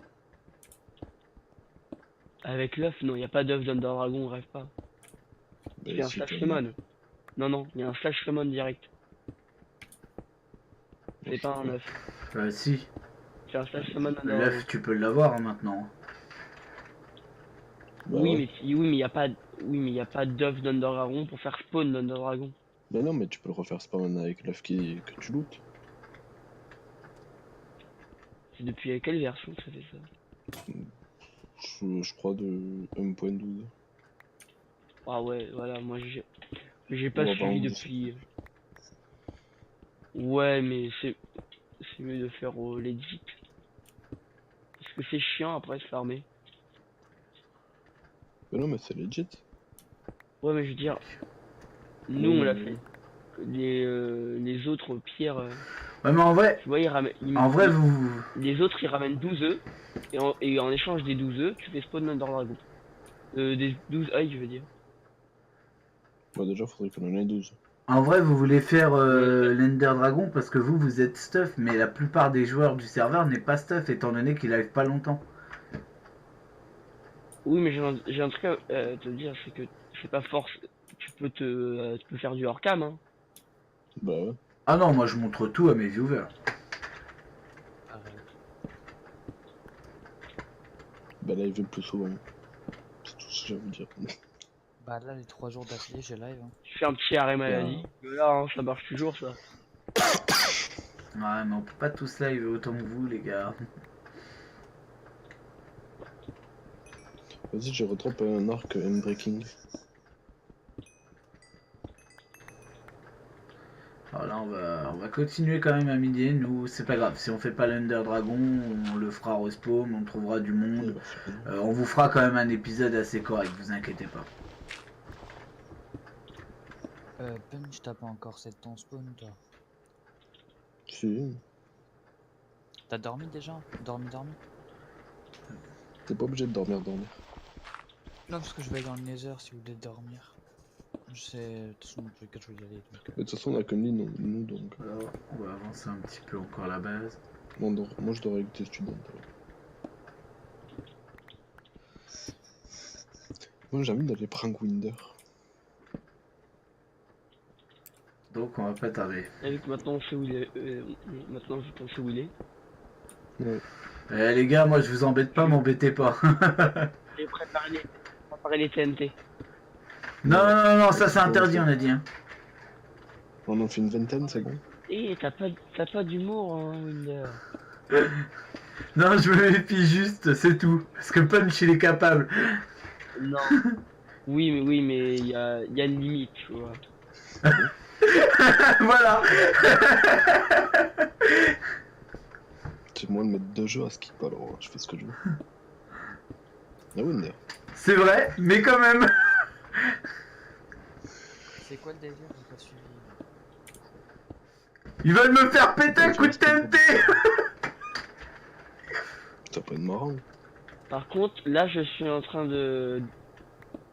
Avec l'œuf, non, il n'y a pas d'œuf d'Under Dragon, on rêve pas. Mais C'est un si, slash quand même. summon. Non, il y a un slash summon direct. C'est pas un œuf. Si, C'est un slash summon Under Dragon. l'œuf tu peux l'avoir hein, maintenant. Bah Oui, ouais. mais oui, mais y a pas, oui, mais y a pas d'œuf d'Under Dragon pour faire spawn d'Under Dragon. Bah non, mais tu peux le refaire spawn avec l'œuf que tu lootes. C'est depuis quelle version que ça fait ça? Je crois de 1.12. Ah ouais, voilà, moi j'ai pas Ou suivi avant, je sais depuis. Ouais, mais c'est mieux de faire au legit. Parce que c'est chiant après se farmer. Mais non, mais c'est legit. Ouais, mais je veux dire, nous Oui, on non, l'a mais fait. oui. Les autres pierres, Ouais, mais tu vois, en vrai, vous. les autres ils ramènent 12 œufs. Et en échange des 12 œufs, tu fais spawn l'Under Dragon. Des 12 œils, je veux dire. Bah déjà, faudrait qu'on en ait 12. En vrai, vous voulez faire Ouais, l'Ender Dragon parce que vous êtes stuff, mais la plupart des joueurs du serveur n'est pas stuff étant donné qu'il arrive pas longtemps. oui, mais j'ai un truc à te dire, c'est que c'est pas force. Tu peux faire du hors cam, hein. Bah ouais. Ah non, moi je montre tout à mes viewers. Pareil. Bah là, il veut plus souvent. C'est tout ce que j'ai à vous dire. Bah là, les 3 jours d'affilée, j'ai live. Hein. Tu fais un petit arrêt Bah, maladie. Mais là, hein, ça marche toujours, ça. Ouais, mais on peut pas tous live autant que vous, les gars. vas-y, je redrop un arc Endbreaking. Voilà, on va continuer quand même à midi. Nous, c'est pas grave. Si on fait pas l'Under Dragon, on le fera au spawn, on trouvera du Il monde. va faire rien. On vous fera quand même un épisode assez correct, vous inquiétez pas. Punch, t'as pas encore set ton spawn, toi. Si, T'as dormi déjà? Dormi. t'es pas obligé de dormir. Non, parce que je vais aller dans le Nether si vous voulez dormir. Je sais, de toute façon, dans tous les cas, je vais y aller. Donc, Mais de toute façon, on a qu'une ligne, nous, donc. Alors, on va avancer un petit peu encore la base. Moi, je dors avec tes students. Alors. Moi, j'ai envie d'aller prank Winder. Donc, on va pas tarder. Et vu que maintenant on sait où il est. Maintenant, vu qu'on sait où il est. Ouais. Les gars, moi je vous embête pas, m'embêtez pas. J'ai préparé les TNT. Non, ça c'est interdit, on a dit. Hein. On en fait une vingtaine, c'est bon. Eh, t'as pas d'humour, hein, Winder. Non, je me méfie juste, c'est tout. Parce que Punch il est capable. Non. Oui, mais il y a une limite, tu vois. Voilà. C'est moi de mettre 2 jeux à skip, alors je fais ce que je veux. Ah Winder. C'est vrai, mais quand même. c'est quoi le délire? J'ai pas suivi. Ils veulent me faire péter un coup de TNT. Ça peut être marrant. Par contre, là, je suis en train de...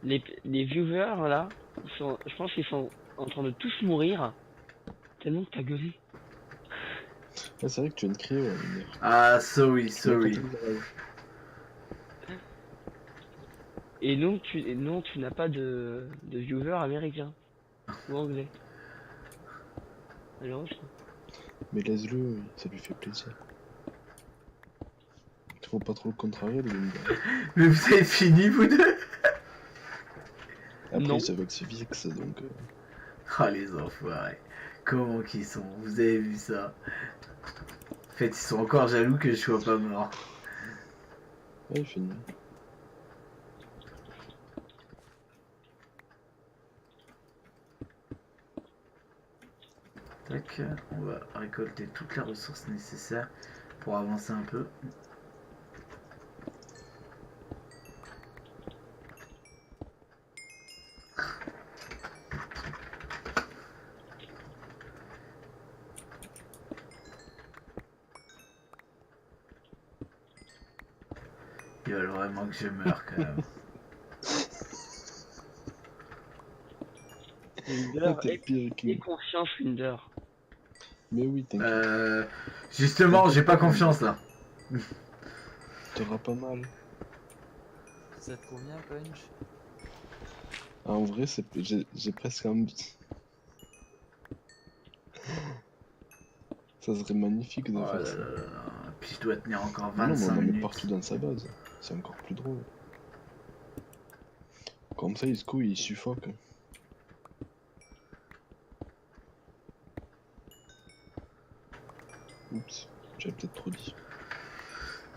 Les viewers, là, je pense qu'ils sont en train de tous mourir. Tellement que t'as gueulé. Ah, c'est vrai que tu viens de crier, ouais, Winder. Ah, sorry. Et non, tu n'as pas de viewers américains. Ou anglais. Alors, Mais laisse-le, ça lui fait plaisir. Faut pas trop le contrarier, le Winder. Mais vous avez fini, vous deux? Après, Non. il se vexe fixe, donc. Ah, les enfoirés. Comment qu'ils sont? Vous avez vu ça? En fait, ils sont encore jaloux que je sois pas mort. Ouais, il finit. Tac, on va récolter toutes les ressources nécessaires pour avancer un peu. Ils veulent vraiment que je meure quand même. Winder, T'es pire aie qu'il- confiance, Winder. Mais oui, t'inquiète. Justement, j'ai pas confiance là. T'auras pas mal. Ça te convient, Punch? Ah, en vrai, j'ai presque envie. Ça serait magnifique de Oh faire là ça. là là là. Puis je dois tenir encore Non, mais 25 on en met minutes. partout dans sa base. C'est encore plus drôle. Comme ça, Isco, il suffoque. Oups, j'avais peut-être trop dit.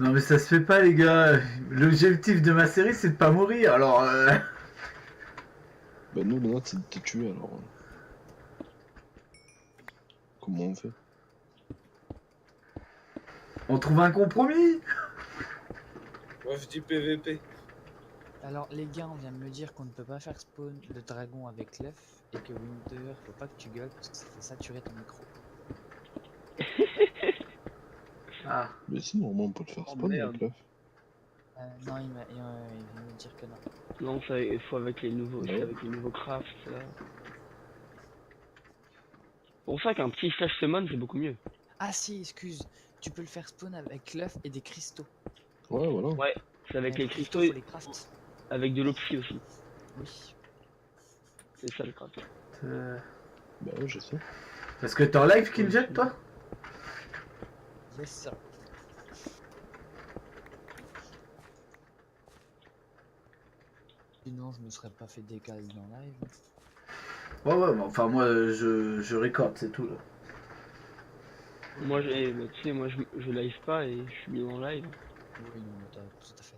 Non mais ça se fait pas les gars. L'objectif de ma série c'est de pas mourir. Alors Bah nous, le nôtre, c'est de te tuer, alors... Comment on fait? on trouve un compromis. Moi je dis PVP. Alors les gars, on vient de me dire qu'on ne peut pas faire spawn de dragon avec l'œuf et que Winder, faut pas que tu gueules parce que ça fait saturer ton micro. Ah. Mais si, normalement, on peut le faire Oh, spawn merde. avec l'œuf. Non, il vient de me dire que non. Non, ça, il faut avec les nouveaux, Non. c'est avec les nouveaux crafts. Là. Pour ça qu'un petit flash summon, c'est beaucoup mieux. Ah si, excuse, tu peux le faire spawn avec l'œuf et des cristaux. Ouais, voilà. Ouais, c'est avec Mais les cristaux, faut les craft. avec de l'opsie aussi. Oui. C'est ça le craft. Bah ouais, je sais. Parce que t'es en live qui me jette toi. Yes sir. Sinon, je me serais pas fait décaler dans live. Ouais mais enfin moi je recorde c'est tout là. Moi, tu sais, moi, je live pas et je suis mis en live. Oui, non, mais t'as tout à fait.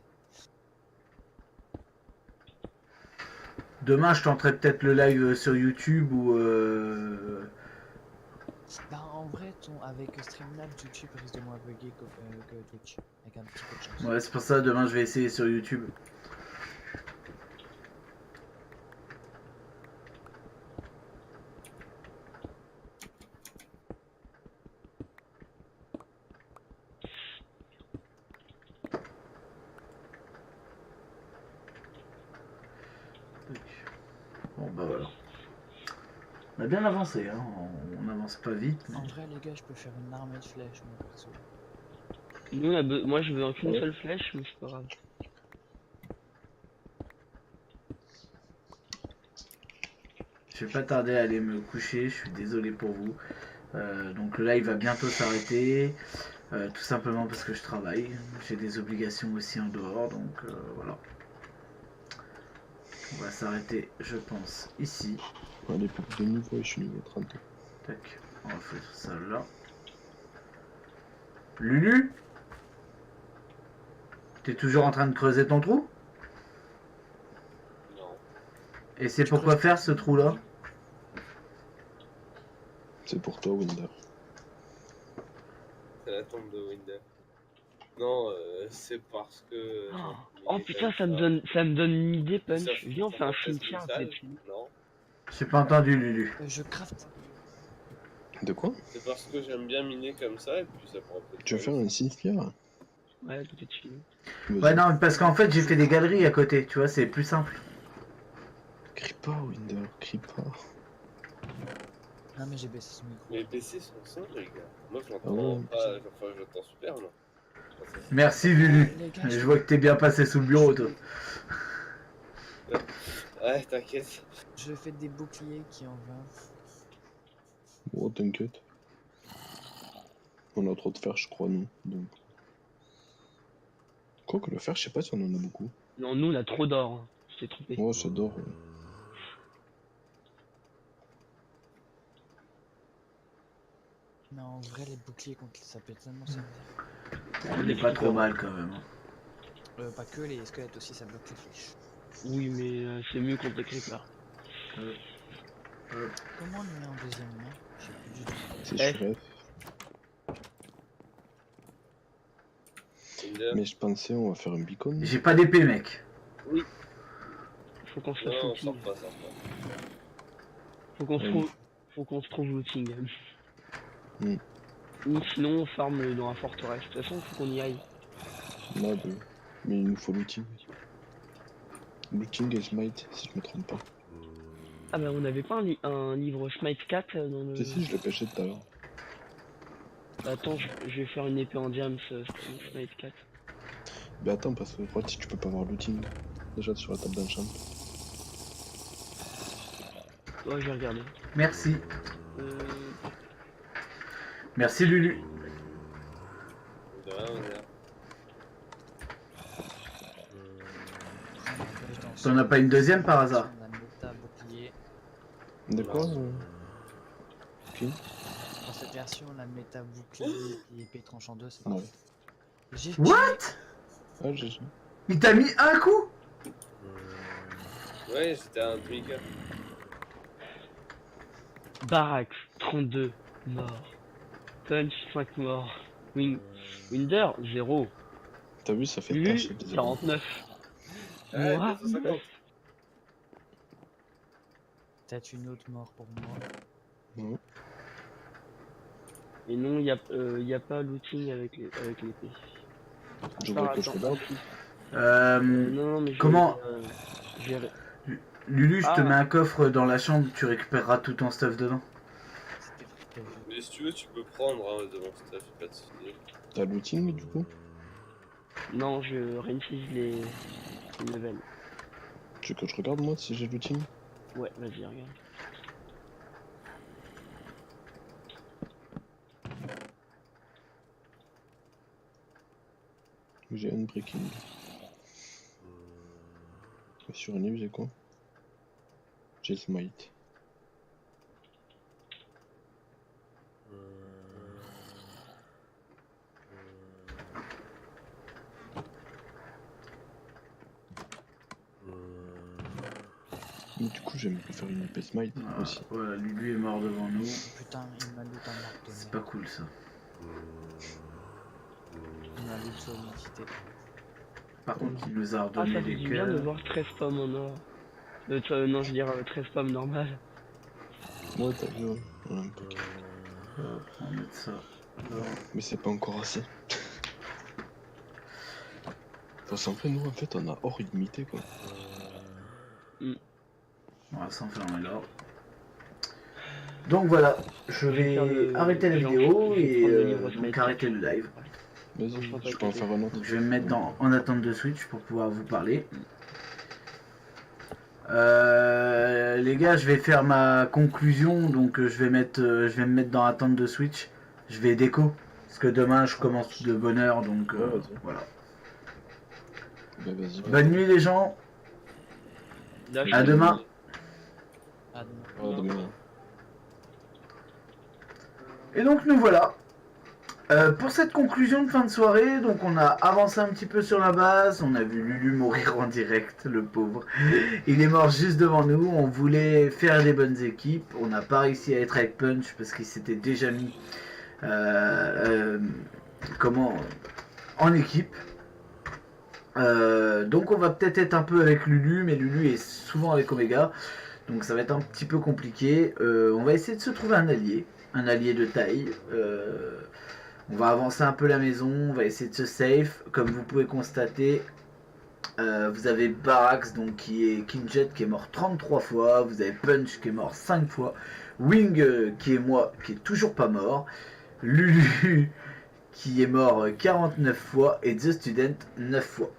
Demain je tenterai peut-être le live sur YouTube ou Bah en vrai, avec Streamlabs, YouTube risque de moins bugger que Twitch. Avec un petit peu de chance. ouais c'est pour ça demain je vais essayer sur YouTube. Bon bah voilà. On a bien avancé, hein. On avance pas vite. Mais... En vrai, les gars, je peux faire une armée de flèches, mon perso. Nous, moi, je veux qu'une seule flèche, mais c'est pas grave. Je vais pas tarder à aller me coucher, je suis désolé pour vous. Donc le live va bientôt s'arrêter, tout simplement parce que je travaille. J'ai des obligations aussi en dehors, donc voilà. On va s'arrêter, je pense, ici. Allez, pour 2 niveaux, je suis niveau 30. Tac, on va faire ça là. Lulu? T'es toujours en train de creuser ton trou? Non. Et c'est pour quoi faire ce trou là? C'est pour toi, Winder. C'est la tombe de Winder. Non, c'est parce que. Oh putain, ça me donne une idée, Punch. Viens, on fait un cimetière à côté de chez nous. Non. J'ai pas entendu Lulu. Je craft. De quoi? C'est parce que j'aime bien miner comme ça et puis ça prend un peu de Tu veux temps. faire un cimetière? Ouais, à côté de chez nous. Vas-y. Ouais non, parce qu'en fait j'ai fait des galeries à côté, tu vois, c'est plus simple. Crie pas, Winder, crie pas. Non, mais j'ai baissé son micro. Les PC sont simples, les gars. Moi je Ah l'entends ouais. pas, enfin je l'entends super, moi. Merci Lulu. Les gars, Je vois que t'es bien passé sous le bureau toi. Ouais, t'inquiète. je fais des boucliers qui en vont. Oh, t'inquiète. On a trop de fer, je crois, nous. Donc... Quoi que le fer, je sais pas si on en a beaucoup. Non, nous, on a trop d'or. Hein. Je t'ai trompé. Ouais, j'adore. Mais en vrai, les boucliers contre ça peut tellement servir. On est pas trop mal quand même. Pas que les squelettes aussi, ça bloque les flèches. Oui, mais c'est mieux contre les creepers. Comment on le met en deuxième main? Je sais plus du tout. C'est Eh. chouette. Winder. Mais je pensais, on va faire un beacon. J'ai pas d'épée mec. Faut qu'on se Non, fasse on looting. sort pas, sort pas. Faut qu'on se trouve looting. Mm. Ou sinon, on farm dans la forteresse. De toute façon, faut qu'on y aille. Là, mais il nous faut looting. Looting et smite, si je me trompe pas. Ah bah, on avait pas un livre Smite 4 dans le... Si, je l'ai pêché tout à l'heure. Bah, attends, je vais faire une épée en diams Smite 4. Mais attends, parce que Roti, tu peux pas avoir looting. Déjà sur la table d'enchant. Ouais, j'ai regardé. Merci. Euh... Merci Lulu. De rien, Winder. Ah, non, je T'en as pas une deuxième par hasard? On a méta bouclier. D'accord. Ok. Dans cette version, on a méta bouclier et épée tranchant 2. C'est Ouais. parfait. J'ai What? Ah, GG. Il t'a mis un coup? Ouais, j'étais un demi-cap. Barax, 32 morts. Punch, 5 morts. Winder, 0. T'as vu, ça fait Lulu, tâche. 49. Ouais, Moi, 250. peut-être une autre mort pour moi. Non. Et non, y a pas looting avec l'épée. Je vois que je regarde. Non, mais Comment- je vais- Lulu, je te Ah. mets un coffre dans la chambre, tu récupéreras tout ton stuff dedans. C'était prévu. Mais si tu veux, tu peux prendre de mon stuff, pas de soucis. T'as looting du coup? Non, je réunis les levels. Tu veux que je regarde moi si j'ai looting? Ouais, vas-y, regarde. J'ai un breaking. Et sur une j'ai quoi? J'ai smite. Mais du coup j'aimerais faire une épée smite Ah, aussi. voilà, Lulu est mort devant nous. Putain, il m'a loot un marteau. C'est pas cool ça. Il m'a loot sur l'identité. Par contre, il nous a Ah, ordonné ça fait des du bien de cœurs. voir 13 pommes en or. Non, je veux dire 13 pommes normales. Ouais t'as vu, ouais. Ouais, un peu. On va mettre ça. Mais c'est pas encore assez. Parce qu'en fait nous en fait on a hors illimité quoi. On va s'enfermer là. Donc voilà, je vais faire le- arrêter la genre, vidéo je vais et prendre le livre donc Smite. arrêter le live. Vas-y, Je pense je pas peux en que- faire un autre. Donc je vais me mettre en attente de Switch pour pouvoir vous parler. Les gars, je vais faire ma conclusion, donc je vais me mettre dans attente de Switch. Je vais déco, parce que demain je commence de bonne heure, donc Ouais, vas-y. voilà. Bah vas-y. Bonne nuit les gens, Là, je à suis- demain. Ah, non. Ah, demain. Et donc nous voilà. Pour cette conclusion de fin de soirée, donc on a avancé un petit peu sur la base, on a vu Lulu mourir en direct, le pauvre. Il est mort juste devant nous, on voulait faire des bonnes équipes, on n'a pas réussi à être avec Punch parce qu'il s'était déjà mis en équipe. Donc on va peut-être être un peu avec Lulu, mais Lulu est souvent avec Omega, donc ça va être un petit peu compliqué. On va essayer de se trouver un allié de taille. On va avancer un peu la maison, on va essayer de se safe. Comme vous pouvez constater, vous avez Barax donc, qui est Kinjet qui est mort 33 fois, vous avez Punch qui est mort 5 fois, Wing qui est moi qui est toujours pas mort, Lulu qui est mort 49 fois et The Student 9 fois.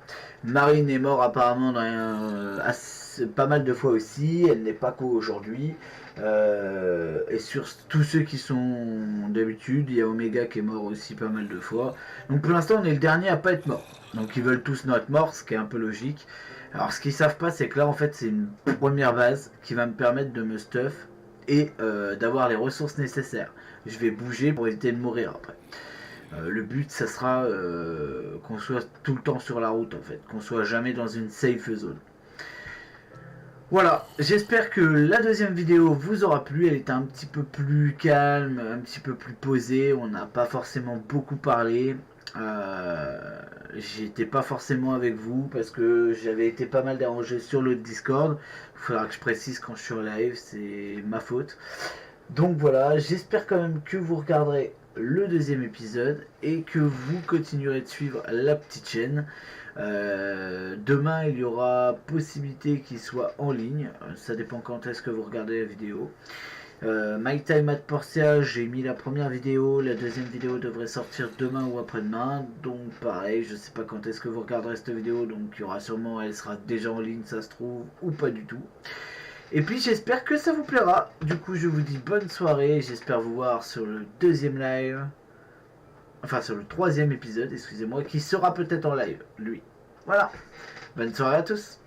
Marine est mort apparemment pas mal de fois aussi, elle n'est pas qu'aujourd'hui. Et sur tous ceux qui sont d'habitude, il y a Omega qui est mort aussi pas mal de fois. Donc pour l'instant on est le dernier à pas être mort. Donc ils veulent tous notre mort, ce qui est un peu logique. Alors ce qu'ils savent pas c'est que là en fait c'est une première base qui va me permettre de me stuff et d'avoir les ressources nécessaires. Je vais bouger pour éviter de mourir après. Le but ça sera qu'on soit tout le temps sur la route en fait, qu'on soit jamais dans une safe zone. Voilà, j'espère que la deuxième vidéo vous aura plu, elle était un petit peu plus calme, un petit peu plus posée, on n'a pas forcément beaucoup parlé, j'étais pas forcément avec vous parce que j'avais été pas mal dérangé sur le Discord, il faudra que je précise quand je suis en live, c'est ma faute. Donc voilà, j'espère quand même que vous regarderez le deuxième épisode et que vous continuerez de suivre la petite chaîne. Demain il y aura possibilité qu'il soit en ligne, ça dépend quand est-ce que vous regardez la vidéo. My Time at Portia, j'ai mis la première vidéo, la deuxième vidéo devrait sortir demain ou après-demain, donc pareil, je sais pas quand est-ce que vous regarderez cette vidéo, donc il y aura sûrement, elle sera déjà en ligne ça se trouve, ou pas du tout. Et puis j'espère que ça vous plaira, du coup je vous dis bonne soirée, j'espère vous voir sur le deuxième live. Enfin sur le troisième épisode, excusez-moi, qui sera peut-être en live, lui. Voilà, bonne soirée à tous.